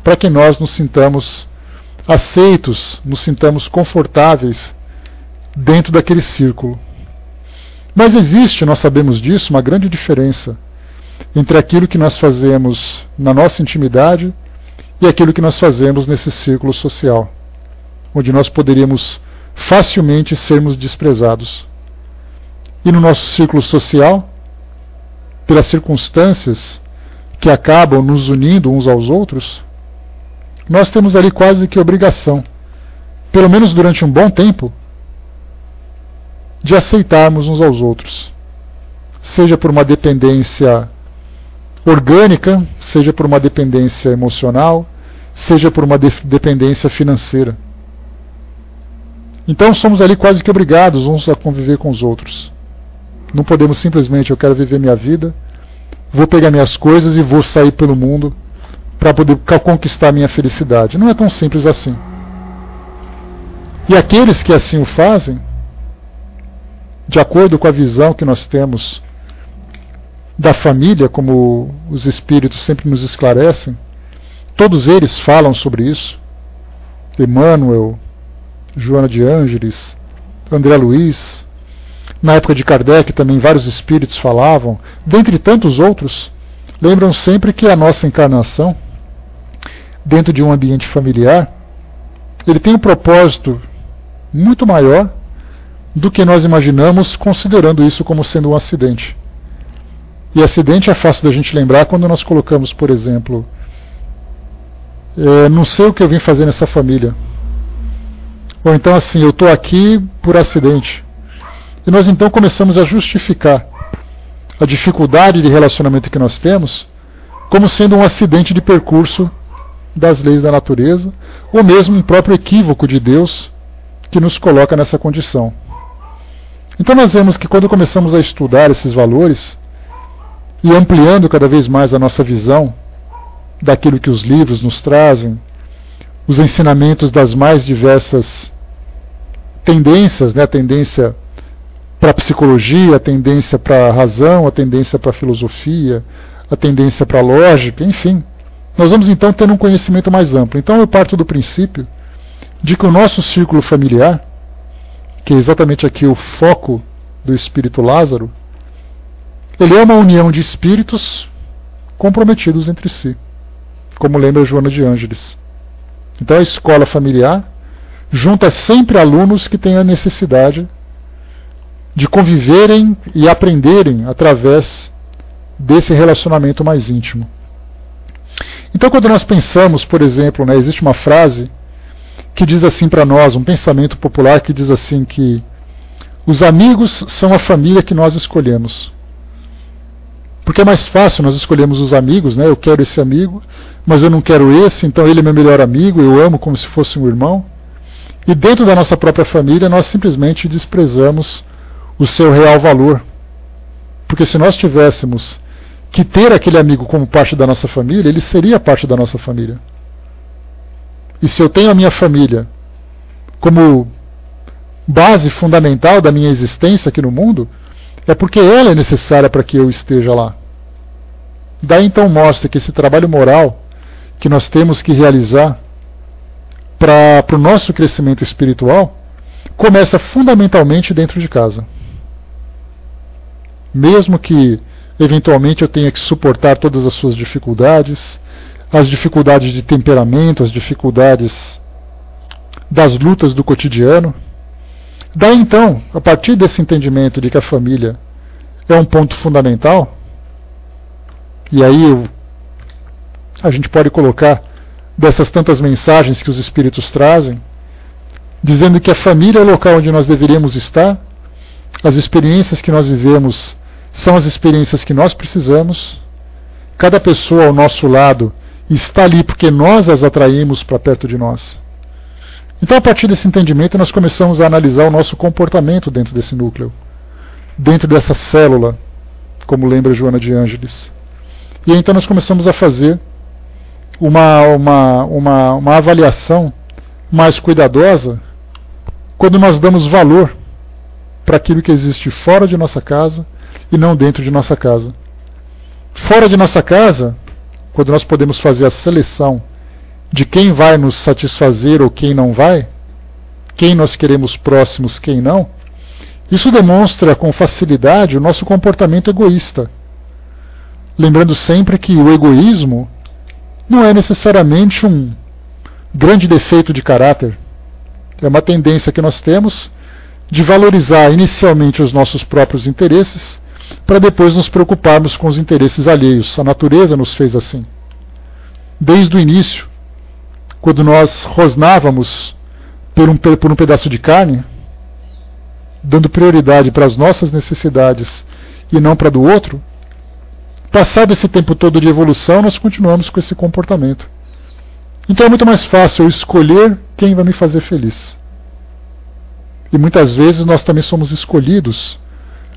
A: para que nós nos sintamos aceitos, nos sintamos confortáveis dentro daquele círculo. Mas existe, nós sabemos disso, uma grande diferença entre aquilo que nós fazemos na nossa intimidade e aquilo que nós fazemos nesse círculo social, onde nós poderíamos facilmente sermos desprezados. E no nosso círculo social, pelas circunstâncias que acabam nos unindo uns aos outros, nós temos ali quase que obrigação, pelo menos durante um bom tempo, de aceitarmos uns aos outros, seja por uma dependência orgânica, seja por uma dependência emocional, seja por uma dependência financeira. Então somos ali quase que obrigados uns a conviver com os outros. Não podemos simplesmente: eu quero viver minha vida, vou pegar minhas coisas e vou sair pelo mundo para poder conquistar minha felicidade. Não é tão simples assim. E aqueles que assim o fazem, de acordo com a visão que nós temos da família, como os espíritos sempre nos esclarecem, todos eles falam sobre isso. Emmanuel, Joana de Ângeles, André Luiz, na época de Kardec também vários espíritos falavam, dentre tantos outros, lembram sempre que a nossa encarnação, dentro de um ambiente familiar, ele tem um propósito muito maior do que nós imaginamos, considerando isso como sendo um acidente. E acidente é fácil da gente lembrar quando nós colocamos, por exemplo, não sei o que eu vim fazer nessa família. Ou então assim, eu estou aqui por acidente. E nós então começamos a justificar a dificuldade de relacionamento que nós temos como sendo um acidente de percurso das leis da natureza, ou mesmo um próprio equívoco de Deus que nos coloca nessa condição. Então nós vemos que quando começamos a estudar esses valores e ampliando cada vez mais a nossa visão daquilo que os livros nos trazem, os ensinamentos das mais diversas tendências, a tendência para a psicologia, a tendência para a razão, a tendência para a filosofia, a tendência para a lógica, enfim, nós vamos então ter um conhecimento mais amplo. Então eu parto do princípio de que o nosso círculo familiar, que é exatamente aqui o foco do espírito Lázaro, ele é uma união de espíritos comprometidos entre si, como lembra Joana de Ângeles. Então a escola familiar junta sempre alunos que têm a necessidade de conviverem e aprenderem através desse relacionamento mais íntimo. Então quando nós pensamos, por exemplo, existe uma frase que diz assim para nós, um pensamento popular que diz assim que os amigos são a família que nós escolhemos. Porque é mais fácil nós escolhermos os amigos, eu quero esse amigo, mas eu não quero esse, então ele é meu melhor amigo, eu amo como se fosse um irmão. E dentro da nossa própria família nós simplesmente desprezamos o seu real valor. Porque se nós tivéssemos que ter aquele amigo como parte da nossa família, ele seria parte da nossa família. E se eu tenho a minha família como base fundamental da minha existência aqui no mundo, é porque ela é necessária para que eu esteja lá. Daí então mostra que esse trabalho moral que nós temos que realizar para o nosso crescimento espiritual começa fundamentalmente dentro de casa. Mesmo que eventualmente eu tenha que suportar todas as suas dificuldades, as dificuldades de temperamento, as dificuldades das lutas do cotidiano. Daí então, a partir desse entendimento de que a família é um ponto fundamental, e aí a gente pode colocar dessas tantas mensagens que os espíritos trazem, dizendo que a família é o local onde nós deveríamos estar, as experiências que nós vivemos são as experiências que nós precisamos, cada pessoa ao nosso lado está ali porque nós as atraímos para perto de nós. Então, a partir desse entendimento, nós começamos a analisar o nosso comportamento dentro desse núcleo, dentro dessa célula, como lembra Joana de Ângeles. E então nós começamos a fazer uma avaliação mais cuidadosa quando nós damos valor para aquilo que existe fora de nossa casa e não dentro de nossa casa. Fora de nossa casa, quando nós podemos fazer a seleção de quem vai nos satisfazer ou quem não vai, quem nós queremos próximos, quem não, isso demonstra com facilidade o nosso comportamento egoísta. Lembrando sempre que o egoísmo não é necessariamente um grande defeito de caráter. É uma tendência que nós temos de valorizar inicialmente os nossos próprios interesses para depois nos preocuparmos com os interesses alheios. A natureza nos fez assim. Desde o início, quando nós rosnávamos por um pedaço de carne, dando prioridade para as nossas necessidades e não para a do outro, passado esse tempo todo de evolução, nós continuamos com esse comportamento. Então é muito mais fácil eu escolher quem vai me fazer feliz. E muitas vezes nós também somos escolhidos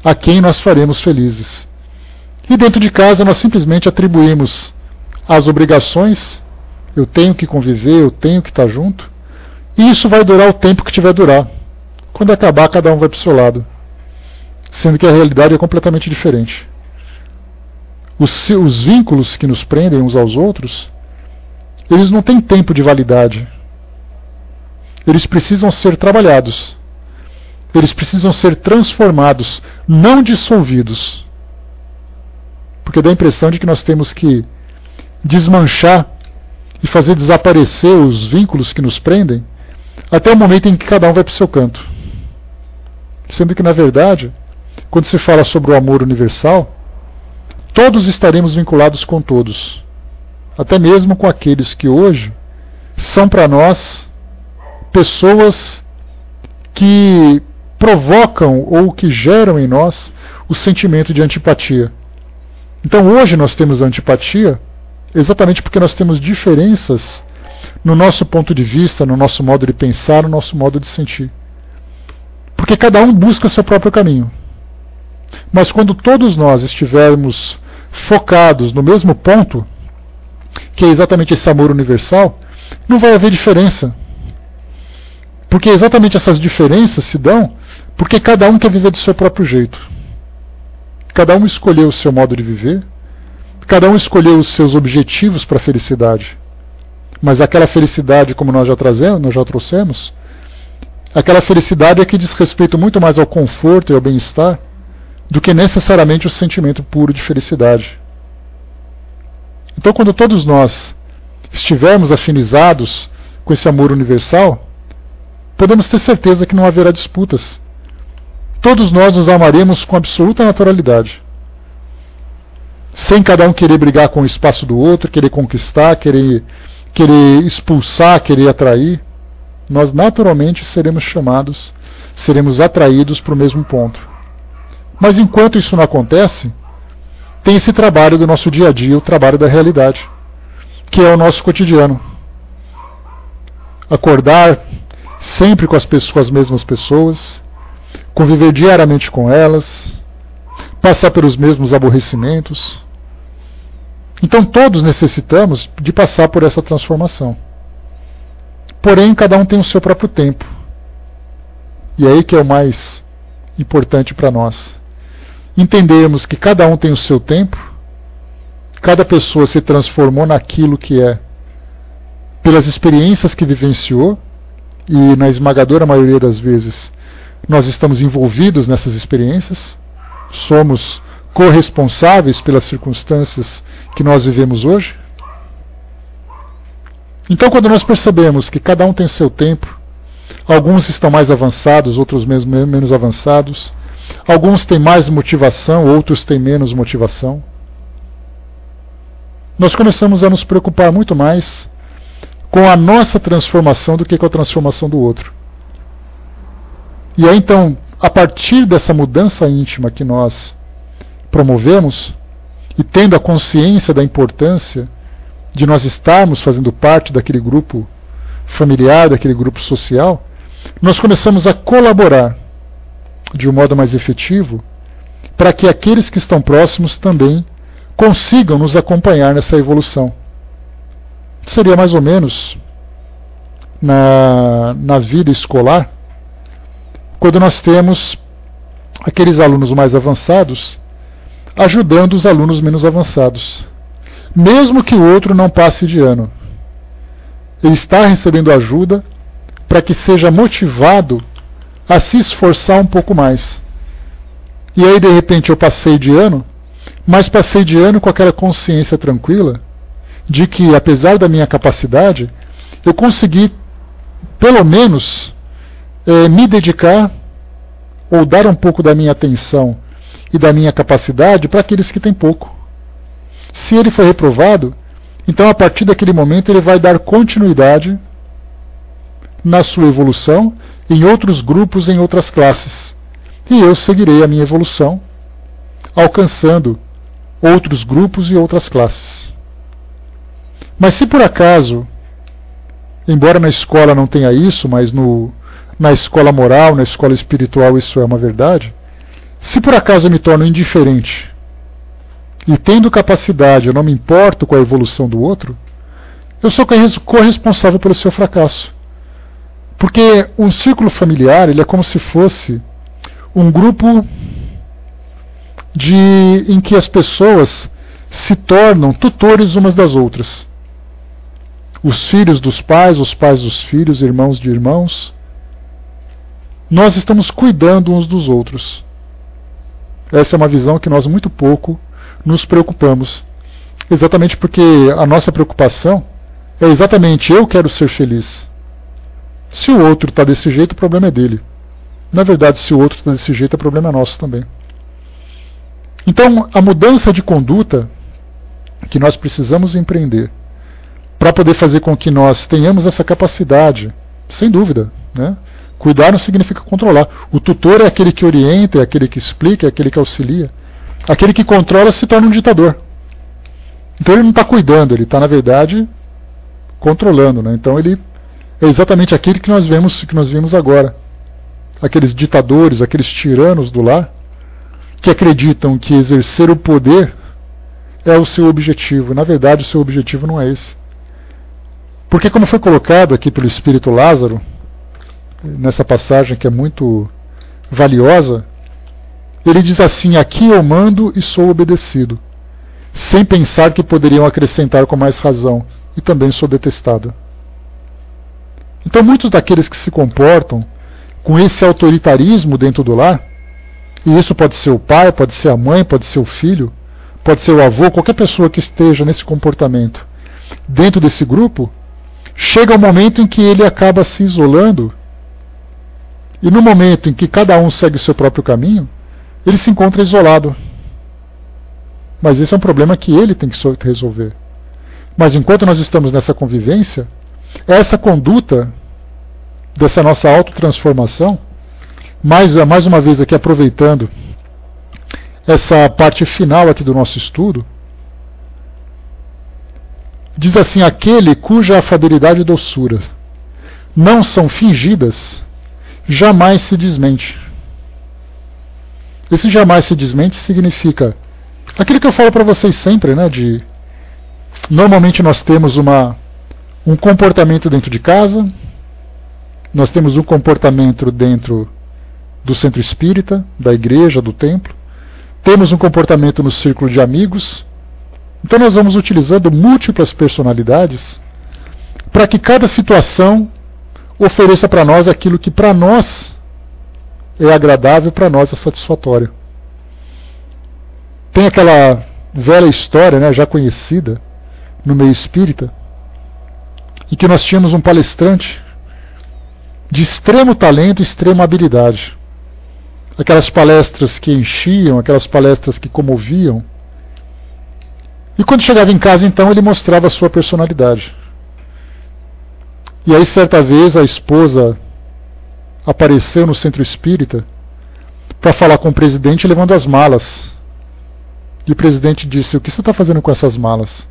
A: a quem nós faremos felizes. E dentro de casa nós simplesmente atribuímos as obrigações, eu tenho que conviver, eu tenho que estar junto, e isso vai durar o tempo que tiver durar. Quando acabar, cada um vai para o seu lado. Sendo que a realidade é completamente diferente. Os vínculos que nos prendem uns aos outros, eles não têm tempo de validade. Eles precisam ser trabalhados. Eles precisam ser transformados, não dissolvidos. Porque dá a impressão de que nós temos que desmanchar e fazer desaparecer os vínculos que nos prendem até o momento em que cada um vai para o seu canto. Sendo que, na verdade, quando se fala sobre o amor universal, todos estaremos vinculados com todos, até mesmo com aqueles que hoje são para nós pessoas que provocam ou que geram em nós o sentimento de antipatia. Então hoje nós temos antipatia exatamente porque nós temos diferenças no nosso ponto de vista, no nosso modo de pensar, no nosso modo de sentir. Porque cada um busca seu próprio caminho. Mas quando todos nós estivermos focados no mesmo ponto, que é exatamente esse amor universal, não vai haver diferença. Porque exatamente essas diferenças se dão porque cada um quer viver do seu próprio jeito. Cada um escolheu o seu modo de viver, cada um escolheu os seus objetivos para a felicidade. Mas aquela felicidade, como nós já trouxemos, aquela felicidade é que diz respeito muito mais ao conforto e ao bem-estar do que necessariamente o sentimento puro de felicidade. Então, quando todos nós estivermos afinizados com esse amor universal, podemos ter certeza que não haverá disputas. Todos nós nos amaremos com absoluta naturalidade, sem cada um querer brigar com o espaço do outro, querer conquistar, querer expulsar, querer atrair. Nós naturalmente seremos chamados, seremos atraídos para o mesmo ponto. Mas enquanto isso não acontece, tem esse trabalho do nosso dia a dia, o trabalho da realidade, que é o nosso cotidiano. Acordar sempre com as mesmas pessoas, conviver diariamente com elas, passar pelos mesmos aborrecimentos. Então todos necessitamos de passar por essa transformação. Porém, cada um tem o seu próprio tempo. e aí que é o mais importante para nós, entendermos que cada um tem o seu tempo, cada pessoa se transformou naquilo que é, pelas experiências que vivenciou, e na esmagadora maioria das vezes nós estamos envolvidos nessas experiências, somos corresponsáveis pelas circunstâncias que nós vivemos hoje. Então, quando nós percebemos que cada um tem seu tempo, alguns estão mais avançados, outros menos avançados, alguns têm mais motivação, outros têm menos motivação, nós começamos a nos preocupar muito mais com a nossa transformação do que com a transformação do outro. E aí então, a partir dessa mudança íntima que nós promovemos, e tendo a consciência da importância de nós estarmos fazendo parte daquele grupo familiar, daquele grupo social, nós começamos a colaborar de um modo mais efetivo para que aqueles que estão próximos também consigam nos acompanhar nessa evolução. Seria mais ou menos na vida escolar, quando nós temos aqueles alunos mais avançados ajudando os alunos menos avançados, mesmo que o outro não passe de ano. Ele está recebendo ajuda para que seja motivado a se esforçar um pouco mais. E aí, de repente, eu passei de ano, mas passei de ano com aquela consciência tranquila de que, apesar da minha capacidade, eu consegui, pelo menos, me dedicar ou dar um pouco da minha atenção e da minha capacidade para aqueles que têm pouco. Se ele for reprovado, então a partir daquele momento ele vai dar continuidade na sua evolução em outros grupos, em outras classes. E eu seguirei a minha evolução, alcançando outros grupos e outras classes. Mas se por acaso, embora na escola não tenha isso, mas na escola moral, na escola espiritual isso é uma verdade, se por acaso eu me torno indiferente e tendo capacidade, eu não me importo com a evolução do outro, eu sou corresponsável pelo seu fracasso. Porque um círculo familiar, ele é como se fosse um grupo em que as pessoas se tornam tutores umas das outras. Os filhos dos pais, os pais dos filhos, irmãos de irmãos. Nós estamos cuidando uns dos outros. Essa é uma visão que nós muito pouco nos preocupamos. Exatamente porque a nossa preocupação é exatamente eu quero ser feliz. Se o outro está desse jeito, o problema é dele. Na verdade, se o outro está desse jeito, o problema é nosso também. Então, a mudança de conduta que nós precisamos empreender para poder fazer com que nós tenhamos essa capacidade, sem dúvida, né? Cuidar não significa controlar. O tutor é aquele que orienta, é aquele que explica, é aquele que auxilia. Aquele que controla se torna um ditador. Então ele não está cuidando, ele está, na verdade, controlando, né? Então ele é exatamente aquele que nós vimos agora. Aqueles ditadores, aqueles tiranos do lar, que acreditam que exercer o poder é o seu objetivo. Na verdade, o seu objetivo não é esse. Porque, como foi colocado aqui pelo Espírito Lázaro, nessa passagem que é muito valiosa, ele diz assim: aqui eu mando e sou obedecido, sem pensar que poderiam acrescentar com mais razão, e também sou detestado. Então muitos daqueles que se comportam com esse autoritarismo dentro do lar, e isso pode ser o pai, pode ser a mãe, pode ser o filho, pode ser o avô, qualquer pessoa que esteja nesse comportamento dentro desse grupo, chega um momento em que ele acaba se isolando, e no momento em que cada um segue o seu próprio caminho, ele se encontra isolado. Mas esse é um problema que ele tem que resolver. Mas enquanto nós estamos nessa convivência, essa conduta dessa nossa autotransformação, mais uma vez aqui aproveitando essa parte final aqui do nosso estudo, diz assim: aquele cuja afabilidade e doçura não são fingidas, jamais se desmente. Esse jamais se desmente significa aquilo que eu falo para vocês sempre, né? Normalmente nós temos um comportamento dentro de casa, nós temos um comportamento dentro do centro espírita, da igreja, do templo. Temos um comportamento no círculo de amigos. Então nós vamos utilizando múltiplas personalidades para que cada situação ofereça para nós aquilo que para nós é agradável, para nós é satisfatório. Tem aquela velha história, né, já conhecida no meio espírita, em que nós tínhamos um palestrante de extremo talento e extrema habilidade. Aquelas palestras que enchiam, aquelas palestras que comoviam. E quando chegava em casa, então, ele mostrava a sua personalidade. E aí, certa vez, a esposa apareceu no centro espírita para falar com o presidente levando as malas. E o presidente disse: "O que você está fazendo com essas malas?"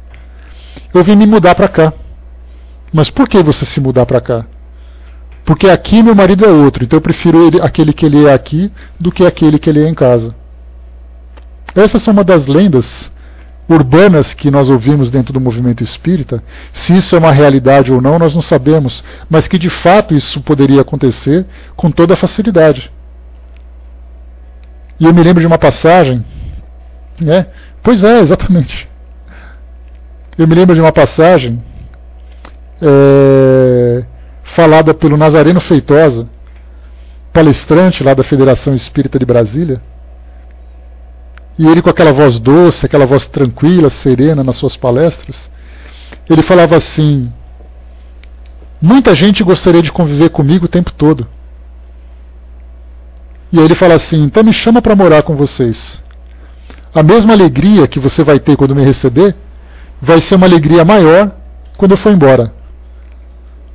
A: "Eu vim me mudar para cá." "Mas por que você se mudar para cá?" "Porque aqui meu marido é outro, então eu prefiro aquele que ele é aqui do que aquele que ele é em casa." Essas são uma das lendas urbanas que nós ouvimos dentro do movimento espírita. Se isso é uma realidade ou não, nós não sabemos, mas que de fato isso poderia acontecer com toda a facilidade. E eu me lembro de uma passagem, né? Pois é, exatamente. Eu me lembro de uma passagem falada pelo Nazareno Feitosa, palestrante lá da Federação Espírita de Brasília, e ele com aquela voz doce, aquela voz tranquila, serena nas suas palestras, ele falava assim: "Muita gente gostaria de conviver comigo o tempo todo." E aí ele fala assim: "Então me chama para morar com vocês. A mesma alegria que você vai ter quando me receber, vai ser uma alegria maior quando eu for embora.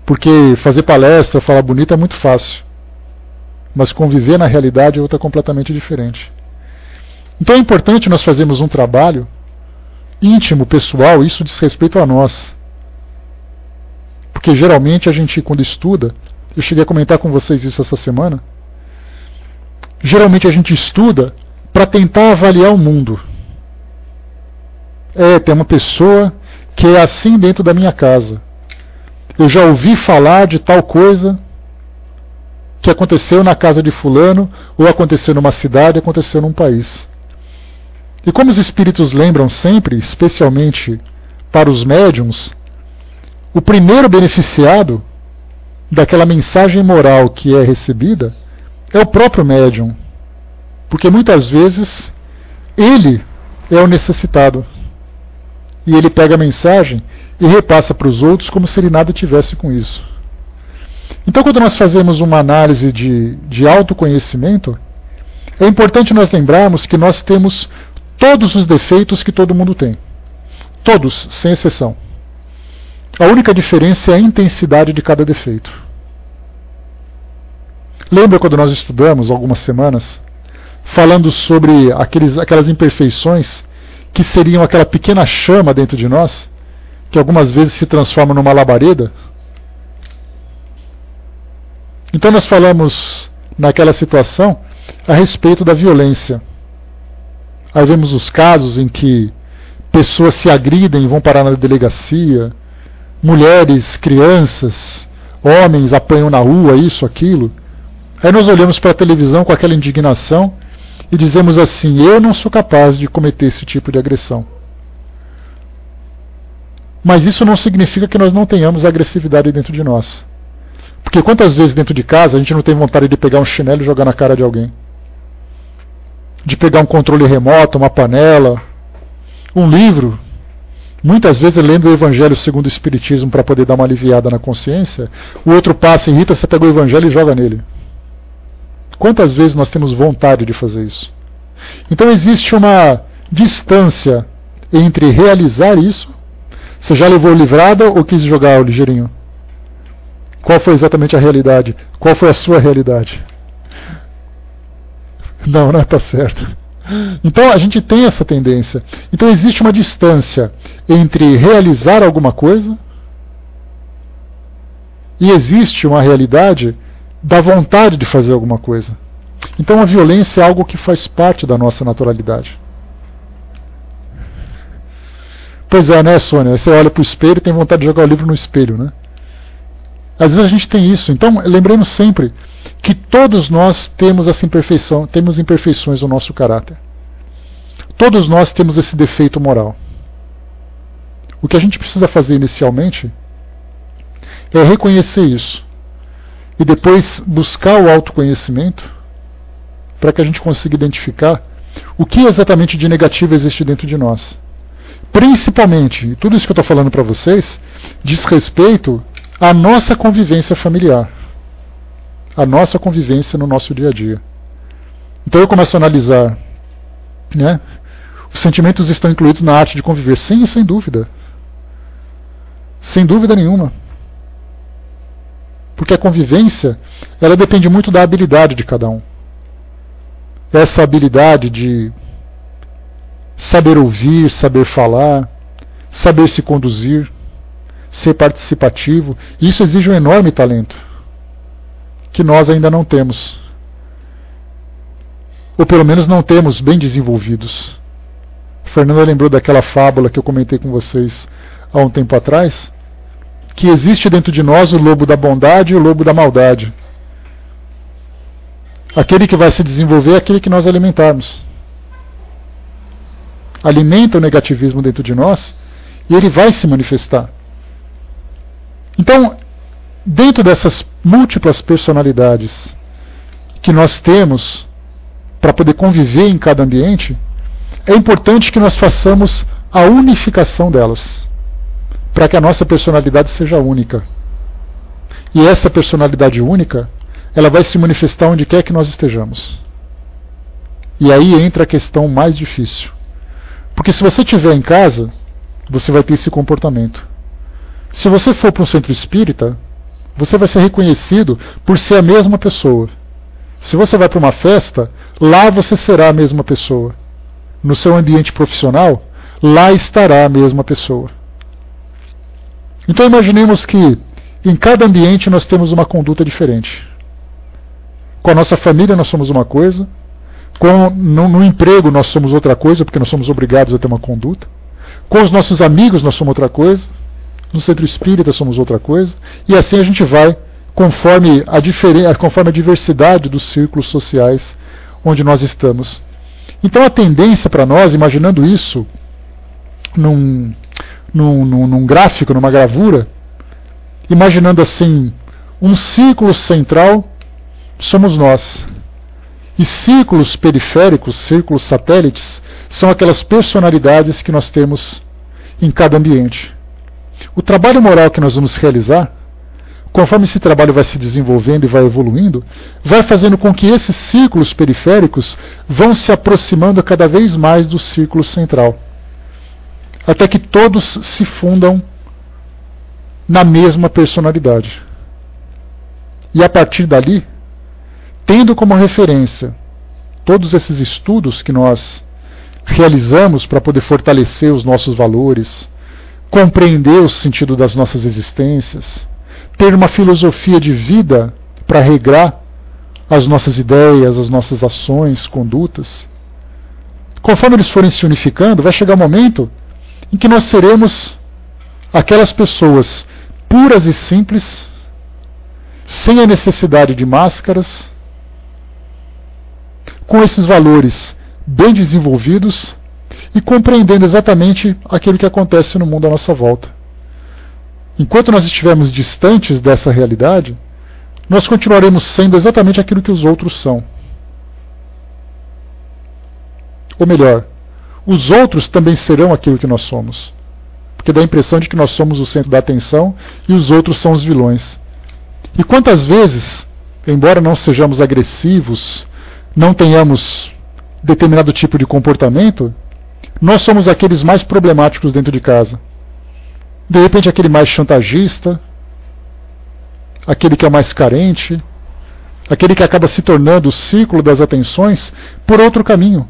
A: Porque fazer palestra, falar bonito é muito fácil. Mas conviver na realidade é outra completamente diferente." Então é importante nós fazermos um trabalho íntimo, pessoal, isso diz respeito a nós. Porque geralmente a gente, quando estuda, eu cheguei a comentar com vocês isso essa semana, geralmente a gente estuda para tentar avaliar o mundo. Tem uma pessoa que é assim dentro da minha casa. Eu já ouvi falar de tal coisa que aconteceu na casa de fulano, ou aconteceu numa cidade, aconteceu num país. E como os espíritos lembram sempre, especialmente para os médiuns, o primeiro beneficiado daquela mensagem moral que é recebida é o próprio médium. Porque muitas vezes ele é o necessitado. E ele pega a mensagem e repassa para os outros como se ele nada tivesse com isso. Então, quando nós fazemos uma análise de autoconhecimento, é importante nós lembrarmos que nós temos todos os defeitos que todo mundo tem. Todos, sem exceção. A única diferença é a intensidade de cada defeito. Lembra quando nós estudamos, algumas semanas, falando sobre aquelas imperfeições que seriam aquela pequena chama dentro de nós, que algumas vezes se transforma numa labareda? Então nós falamos naquela situação a respeito da violência. Aí vemos os casos em que pessoas se agridem e vão parar na delegacia, mulheres, crianças, homens apanham na rua, isso, aquilo. Aí nós olhamos para a televisão com aquela indignação e dizemos assim: eu não sou capaz de cometer esse tipo de agressão. Mas isso não significa que nós não tenhamos agressividade dentro de nós. Porque quantas vezes dentro de casa a gente não tem vontade de pegar um chinelo e jogar na cara de alguém? De pegar um controle remoto, uma panela, um livro. Muitas vezes, lendo o Evangelho segundo o Espiritismo para poder dar uma aliviada na consciência, o outro passa, irrita, você pega o Evangelho e joga nele. Quantas vezes nós temos vontade de fazer isso? Então existe uma distância entre realizar isso. Você já levou livrada ou quis jogar o ligeirinho? Qual foi exatamente a realidade? Qual foi a sua realidade? Não está certo. Então a gente tem essa tendência. Então existe uma distância entre realizar alguma coisa e existe uma realidade da vontade de fazer alguma coisa. Então a violência é algo que faz parte da nossa naturalidade. Pois é, né, Sônia? Você olha para o espelho e tem vontade de jogar o livro no espelho, né? Às vezes a gente tem isso. Então, lembremos sempre que todos nós temos essa imperfeição, temos imperfeições no nosso caráter. Todos nós temos esse defeito moral. O que a gente precisa fazer inicialmente é reconhecer isso e depois buscar o autoconhecimento para que a gente consiga identificar o que exatamente de negativo existe dentro de nós. Principalmente, tudo isso que eu estou falando para vocês diz respeito à nossa convivência familiar, à nossa convivência no nosso dia a dia. Então eu começo a analisar, né? Os sentimentos estão incluídos na arte de conviver, sim, sem dúvida. Sem dúvida nenhuma. Porque a convivência, ela depende muito da habilidade de cada um. Essa habilidade de saber ouvir, saber falar, saber se conduzir, ser participativo, isso exige um enorme talento, que nós ainda não temos. Ou pelo menos não temos bem desenvolvidos. Fernanda lembrou daquela fábula que eu comentei com vocês há um tempo atrás, que existe dentro de nós o lobo da bondade e o lobo da maldade. Aquele que vai se desenvolver é aquele que nós alimentarmos. Alimenta o negativismo dentro de nós e ele vai se manifestar. Então, dentro dessas múltiplas personalidades que nós temos para poder conviver em cada ambiente, é importante que nós façamos a unificação delas, para que a nossa personalidade seja única. E essa personalidade única, ela vai se manifestar onde quer que nós estejamos. E aí entra a questão mais difícil. Porque se você estiver em casa, você vai ter esse comportamento. Se você for para um centro espírita, você vai ser reconhecido por ser a mesma pessoa. Se você vai para uma festa, lá você será a mesma pessoa. No seu ambiente profissional, lá estará a mesma pessoa. Então imaginemos que em cada ambiente nós temos uma conduta diferente. Com a nossa família nós somos uma coisa, no emprego nós somos outra coisa, porque nós somos obrigados a ter uma conduta. Com os nossos amigos nós somos outra coisa, no centro espírita somos outra coisa, e assim a gente vai conforme a diversidade dos círculos sociais onde nós estamos. Então a tendência para nós, imaginando isso num gráfico, numa gravura, imaginando assim, um círculo central somos nós. E círculos periféricos, círculos satélites, são aquelas personalidades que nós temos em cada ambiente. O trabalho moral que nós vamos realizar, conforme esse trabalho vai se desenvolvendo e vai evoluindo, vai fazendo com que esses círculos periféricos vão se aproximando cada vez mais do círculo central, até que todos se fundam na mesma personalidade. E a partir dali, tendo como referência todos esses estudos que nós realizamos para poder fortalecer os nossos valores, compreender o sentido das nossas existências, ter uma filosofia de vida para regrar as nossas ideias, as nossas ações, condutas, conforme eles forem se unificando, vai chegar um momento em que nós seremos aquelas pessoas puras e simples, sem a necessidade de máscaras, com esses valores bem desenvolvidos e compreendendo exatamente aquilo que acontece no mundo à nossa volta. Enquanto nós estivermos distantes dessa realidade, nós continuaremos sendo exatamente aquilo que os outros são. Ou melhor, os outros também serão aquilo que nós somos. Porque dá a impressão de que nós somos o centro da atenção e os outros são os vilões. E quantas vezes, embora não sejamos agressivos, não tenhamos determinado tipo de comportamento, nós somos aqueles mais problemáticos dentro de casa. De repente aquele mais chantagista, aquele que é mais carente, aquele que acaba se tornando o círculo das atenções por outro caminho,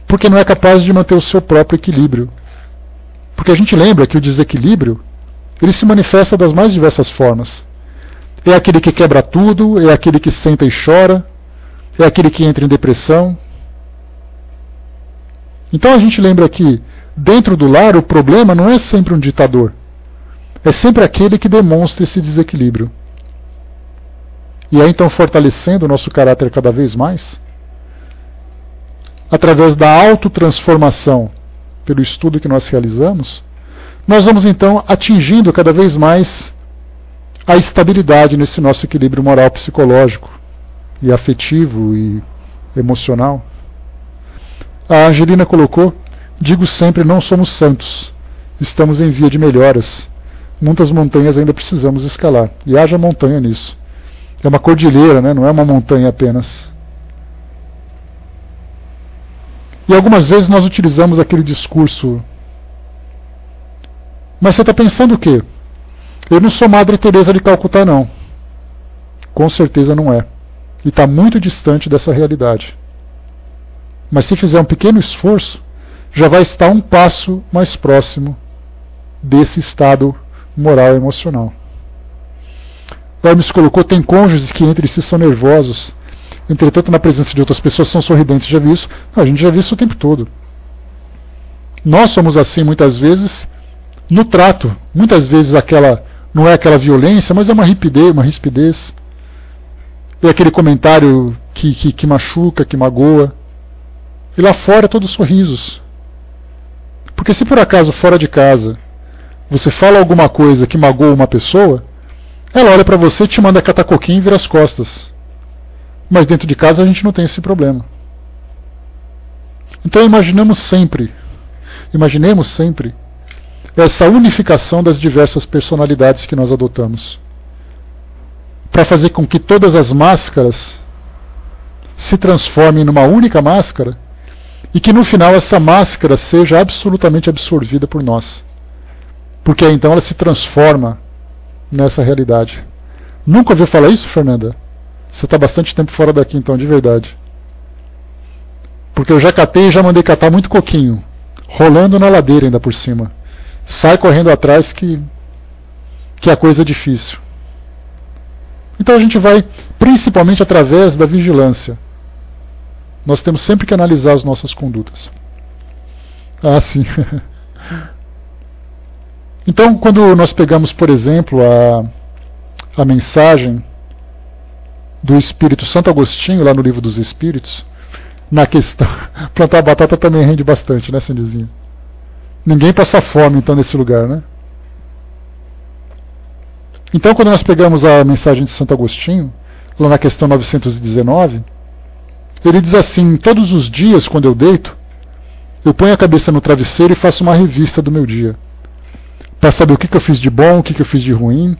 A: porque não é capaz de manter o seu próprio equilíbrio. Porque a gente lembra que o desequilíbrio, ele se manifesta das mais diversas formas. É aquele que quebra tudo, é aquele que senta e chora, é aquele que entra em depressão. Então a gente lembra que dentro do lar o problema não é sempre um ditador. é sempre aquele que demonstra esse desequilíbrio. E é então fortalecendo o nosso caráter cada vez mais, através da autotransformação, pelo estudo que nós realizamos, nós vamos então atingindo cada vez mais a estabilidade nesse nosso equilíbrio moral, psicológico e afetivo e emocional. A Angelina colocou: digo sempre, não somos santos, estamos em via de melhoras, muitas montanhas ainda precisamos escalar. E haja montanha nisso. É uma cordilheira, né? Não é uma montanha apenas. E algumas vezes nós utilizamos aquele discurso: mas você está pensando o quê? Eu não sou Madre Teresa de Calcutá, não. Com certeza não é. E está muito distante dessa realidade. Mas se fizer um pequeno esforço, já vai estar um passo mais próximo desse estado moral e emocional. Hermes colocou: tem cônjuges que entre si são nervosos, entretanto na presença de outras pessoas são sorridentes. Já vi isso? Não, a gente já viu isso o tempo todo. Nós somos assim muitas vezes no trato. Muitas vezes não é aquela violência, mas é uma rispidez. É aquele comentário que machuca, que magoa. E lá fora todos sorrisos. Porque se por acaso fora de casa você fala alguma coisa que magoa uma pessoa, ela olha para você, te manda catar coquinho e vira as costas. Mas dentro de casa a gente não tem esse problema. Então imaginemos sempre essa unificação das diversas personalidades que nós adotamos, para fazer com que todas as máscaras se transformem numa única máscara e que no final essa máscara seja absolutamente absorvida por nós. Porque aí então ela se transforma nessa realidade. Nunca ouviu falar isso, Fernanda? Você está bastante tempo fora daqui então, de verdade. Porque eu já catei e já mandei catar muito coquinho, rolando na ladeira ainda por cima. Sai correndo atrás que a coisa é difícil. Então a gente vai principalmente através da vigilância. Nós temos sempre que analisar as nossas condutas. Ah, sim. Então, quando nós pegamos, por exemplo, a mensagem do Espírito Santo Agostinho, lá no Livro dos Espíritos, na questão... Plantar batata também rende bastante, né, Cindyzinha? Ninguém passa fome, então, nesse lugar, né? Então, quando nós pegamos a mensagem de Santo Agostinho, lá na questão 919, ele diz assim: todos os dias, quando eu deito, eu ponho a cabeça no travesseiro e faço uma revista do meu dia, para saber o que eu fiz de bom, o que eu fiz de ruim,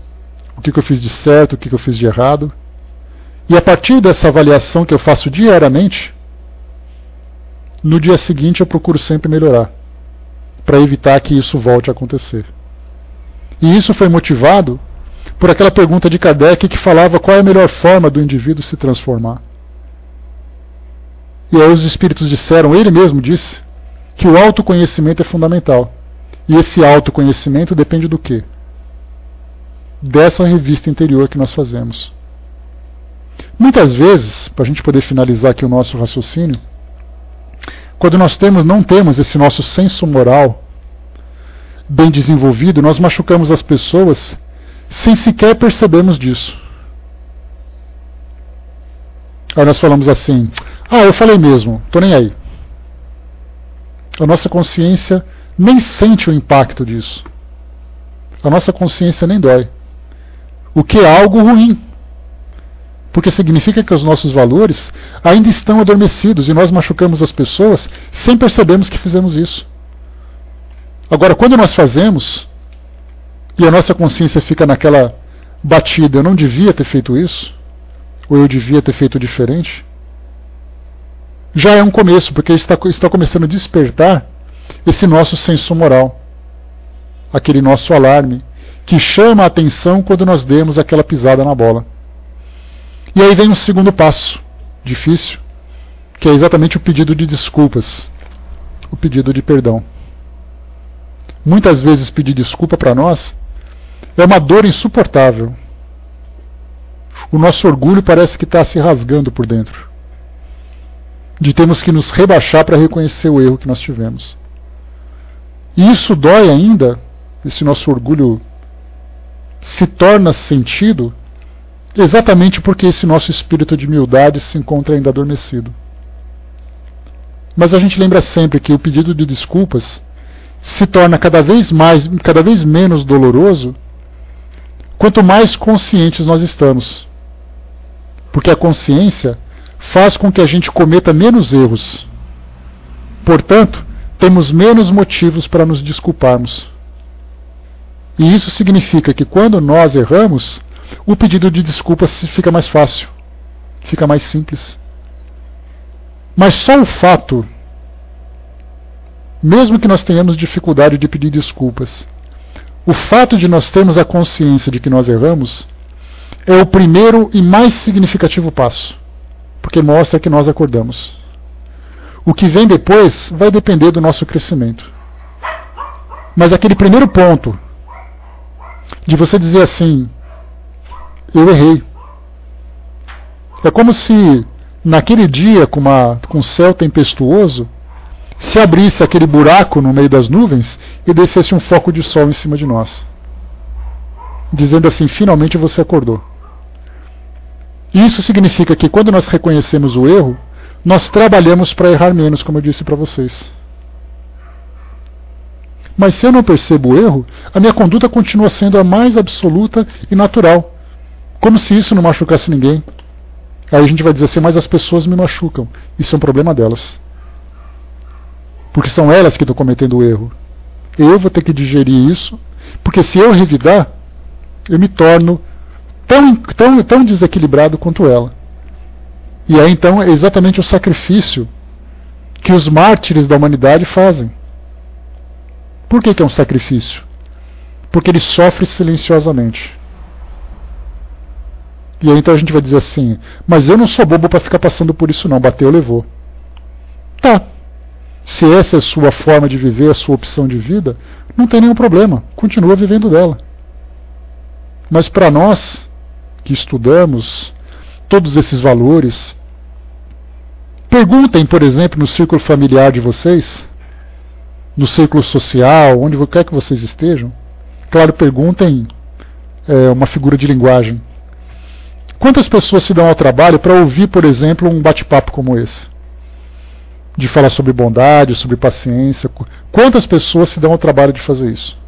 A: o que eu fiz de certo, o que eu fiz de errado. E a partir dessa avaliação que eu faço diariamente, no dia seguinte eu procuro sempre melhorar, para evitar que isso volte a acontecer. E isso foi motivado por aquela pergunta de Kardec que falava qual é a melhor forma do indivíduo se transformar. E aí os espíritos disseram, ele mesmo disse, que o autoconhecimento é fundamental. E esse autoconhecimento depende do quê? Dessa revista interior que nós fazemos. Muitas vezes, para a gente poder finalizar aqui o nosso raciocínio, quando nós não temos esse nosso senso moral bem desenvolvido, nós machucamos as pessoas sem sequer percebermos disso. Aí nós falamos assim: eu falei mesmo, tô nem aí. A nossa consciência nem sente o impacto disso. A nossa consciência nem dói. O que é algo ruim. Porque significa que os nossos valores ainda estão adormecidos e nós machucamos as pessoas sem percebermos que fizemos isso. Agora, quando nós fazemos e a nossa consciência fica naquela batida, eu não devia ter feito isso, ou eu devia ter feito diferente, já é um começo, porque está começando a despertar esse nosso senso moral, aquele nosso alarme, que chama a atenção quando nós demos aquela pisada na bola. E aí vem um segundo passo, difícil, que é exatamente o pedido de desculpas, o pedido de perdão. Muitas vezes pedir desculpa para nós é uma dor insuportável. O nosso orgulho parece que está se rasgando por dentro, de termos que nos rebaixar para reconhecer o erro que nós tivemos. E isso dói ainda, esse nosso orgulho se torna sentido exatamente porque esse nosso espírito de humildade se encontra ainda adormecido. Mas a gente lembra sempre que o pedido de desculpas se torna cada vez menos doloroso quanto mais conscientes nós estamos. Porque a consciência faz com que a gente cometa menos erros. Portanto, temos menos motivos para nos desculparmos. E isso significa que quando nós erramos, o pedido de desculpas fica mais fácil, fica mais simples. Mas só o fato, mesmo que nós tenhamos dificuldade de pedir desculpas, o fato de nós termos a consciência de que nós erramos é o primeiro e mais significativo passo, porque mostra que nós acordamos. O que vem depois vai depender do nosso crescimento. Mas aquele primeiro ponto, de você dizer assim, eu errei. É como se naquele dia com um céu tempestuoso, se abrisse aquele buraco no meio das nuvens e descesse um foco de sol em cima de nós. Dizendo assim, finalmente você acordou. Isso significa que quando nós reconhecemos o erro, nós trabalhamos para errar menos, como eu disse para vocês. Mas se eu não percebo o erro, a minha conduta continua sendo a mais absoluta e natural. Como se isso não machucasse ninguém. Aí a gente vai dizer assim, mas as pessoas me machucam. Isso é um problema delas. Porque são elas que estão cometendo o erro. Eu vou ter que digerir isso, porque se eu revidar, eu me torno tão desequilibrado quanto ela. E aí então é exatamente o sacrifício que os mártires da humanidade fazem. Por que é um sacrifício? Porque ele sofre silenciosamente. E aí então a gente vai dizer assim, mas eu não sou bobo para ficar passando por isso não, bateu, levou. Tá. Se essa é a sua forma de viver, a sua opção de vida, não tem nenhum problema, continua vivendo dela. Mas para nós, que estudamos todos esses valores, perguntem, por exemplo, no círculo familiar de vocês, no círculo social, onde quer que vocês estejam, claro, perguntem uma figura de linguagem. Quantas pessoas se dão ao trabalho para ouvir, por exemplo, um bate-papo como esse? De falar sobre bondade, sobre paciência. Quantas pessoas se dão ao trabalho de fazer isso?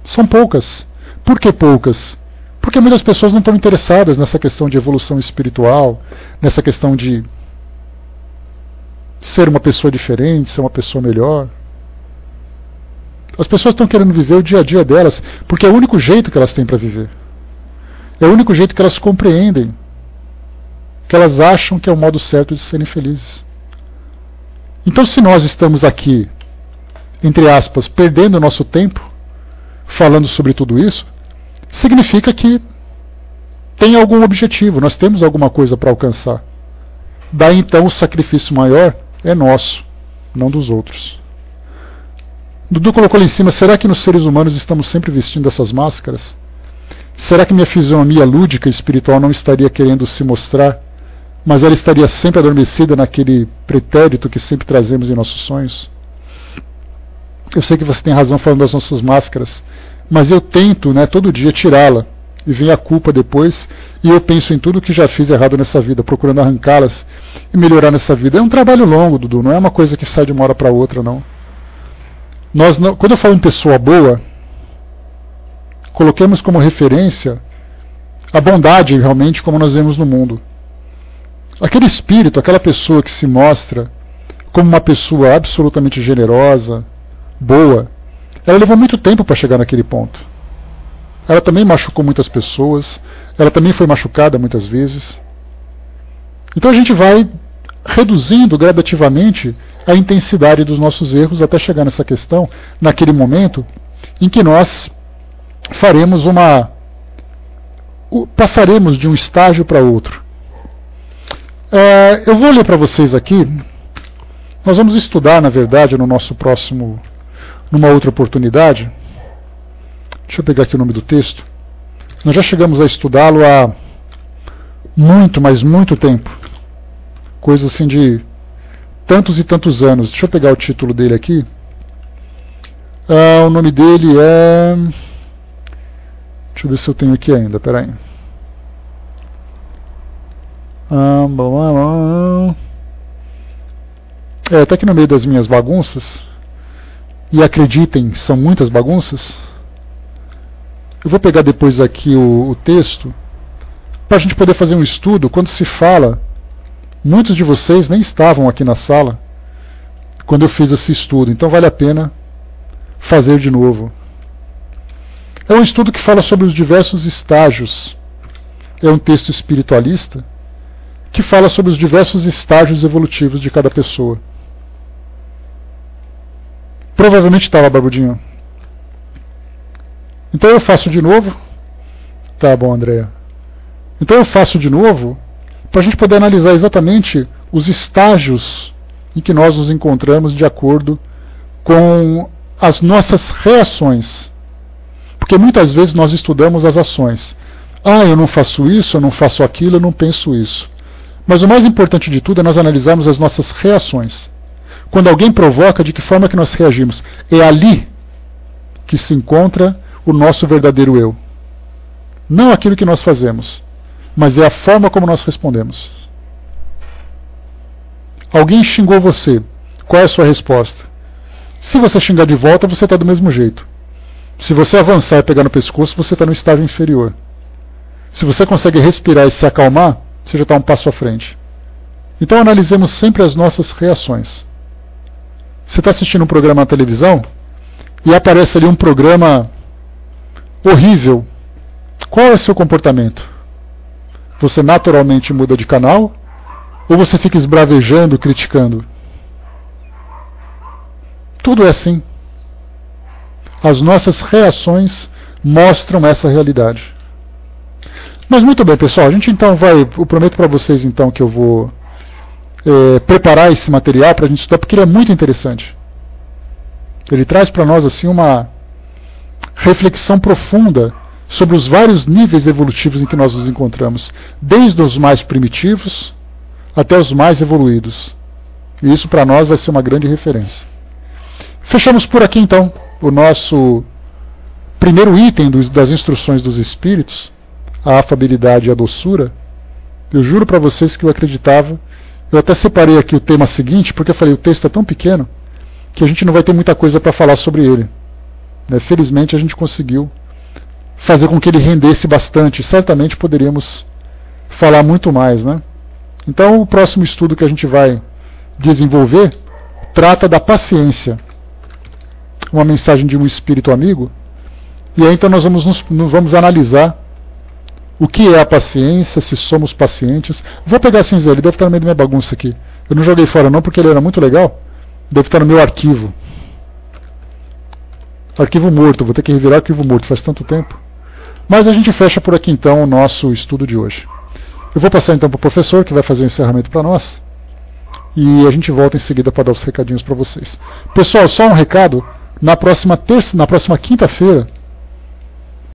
A: São poucas. Por que poucas? Porque muitas pessoas não estão interessadas nessa questão de evolução espiritual, nessa questão de ser uma pessoa diferente, ser uma pessoa melhor. As pessoas estão querendo viver o dia a dia delas, porque é o único jeito que elas têm para viver. É o único jeito que elas compreendem, que elas acham que é o modo certo de serem felizes. Então, se nós estamos aqui, entre aspas, perdendo o nosso tempo, falando sobre tudo isso, significa que tem algum objetivo, nós temos alguma coisa para alcançar. Daí então o sacrifício maior é nosso, não dos outros. Dudu colocou ali em cima, será que nos seres humanos estamos sempre vestindo essas máscaras? Será que minha fisionomia lúdica e espiritual não estaria querendo se mostrar, mas ela estaria sempre adormecida naquele pretérito que sempre trazemos em nossos sonhos? Eu sei que você tem razão falando das nossas máscaras, mas eu tento, todo dia tirá-la, e vem a culpa depois, e eu penso em tudo que já fiz errado nessa vida, procurando arrancá-las e melhorar nessa vida. É um trabalho longo, Dudu, não é uma coisa que sai de uma hora para outra, não. Quando eu falo em pessoa boa, coloquemos como referência a bondade realmente como nós vemos no mundo. Aquele espírito, aquela pessoa que se mostra como uma pessoa absolutamente generosa, boa, ela levou muito tempo para chegar naquele ponto. Ela também machucou muitas pessoas, ela também foi machucada muitas vezes. Então a gente vai reduzindo gradativamente a intensidade dos nossos erros até chegar nessa questão, naquele momento em que nós passaremos de um estágio para outro. Eu vou ler para vocês aqui, nós vamos estudar, na verdade, no nosso próximo, numa outra oportunidade. Deixa eu pegar aqui o nome do texto. Nós já chegamos a estudá-lo há muito, mas muito tempo. Coisa assim de tantos e tantos anos. Deixa eu pegar o título dele aqui. O nome dele é Deixa eu ver se eu tenho aqui ainda, peraí. Tá aqui no meio das minhas bagunças. E acreditem, são muitas bagunças. Eu vou pegar depois aqui o texto, para a gente poder fazer um estudo. Quando se fala, muitos de vocês nem estavam aqui na sala quando eu fiz esse estudo, então vale a pena fazer de novo. É um estudo que fala sobre os diversos estágios. É um texto espiritualista que fala sobre os diversos estágios evolutivos de cada pessoa. Provavelmente estava, Barbudinho. Então eu faço de novo. Tá bom, Andréa. Então eu faço de novo para a gente poder analisar exatamente os estágios em que nós nos encontramos de acordo com as nossas reações. Porque muitas vezes nós estudamos as ações. Eu não faço isso, eu não faço aquilo, eu não penso isso. Mas o mais importante de tudo é nós analisarmos as nossas reações. Quando alguém provoca, de que forma que nós reagimos? É ali que se encontra o nosso verdadeiro eu. Não aquilo que nós fazemos, mas é a forma como nós respondemos. Alguém xingou você. Qual é a sua resposta? Se você xingar de volta, você está do mesmo jeito. Se você avançar e pegar no pescoço, você está no estágio inferior. Se você consegue respirar e se acalmar, você já está um passo à frente. Então analisemos sempre as nossas reações. Você está assistindo um programa na televisão e aparece ali um programa horrível. Qual é o seu comportamento? Você naturalmente muda de canal ou você fica esbravejando, criticando? Tudo é assim. As nossas reações mostram essa realidade. Mas muito bem, pessoal, a gente então vai, eu prometo para vocês então que eu vou preparar esse material para a gente estudar, porque ele é muito interessante. Ele traz para nós assim uma reflexão profunda sobre os vários níveis evolutivos em que nós nos encontramos, desde os mais primitivos até os mais evoluídos. E isso para nós vai ser uma grande referência. Fechamos por aqui então o nosso primeiro item das instruções dos espíritos, a afabilidade e a doçura. Eu juro para vocês que eu acreditava. Eu até separei aqui o tema seguinte, porque eu falei, o texto é tão pequeno que a gente não vai ter muita coisa para falar sobre ele. Felizmente a gente conseguiu fazer com que ele rendesse bastante. Certamente poderíamos falar muito mais, né? Então o próximo estudo que a gente vai desenvolver trata da paciência. Uma mensagem de um espírito amigo. E aí então nós vamos analisar o que é a paciência, se somos pacientes. Vou pegar assim, Zé, ele deve estar no meio da minha bagunça aqui. Eu não joguei fora não, porque ele era muito legal. Deve estar no meu arquivo. Arquivo morto, vou ter que revirar arquivo morto, faz tanto tempo. Mas a gente fecha por aqui então o nosso estudo de hoje. Eu vou passar então para o professor, que vai fazer o encerramento para nós. E a gente volta em seguida para dar os recadinhos para vocês. Pessoal, só um recado. Na próxima quinta-feira,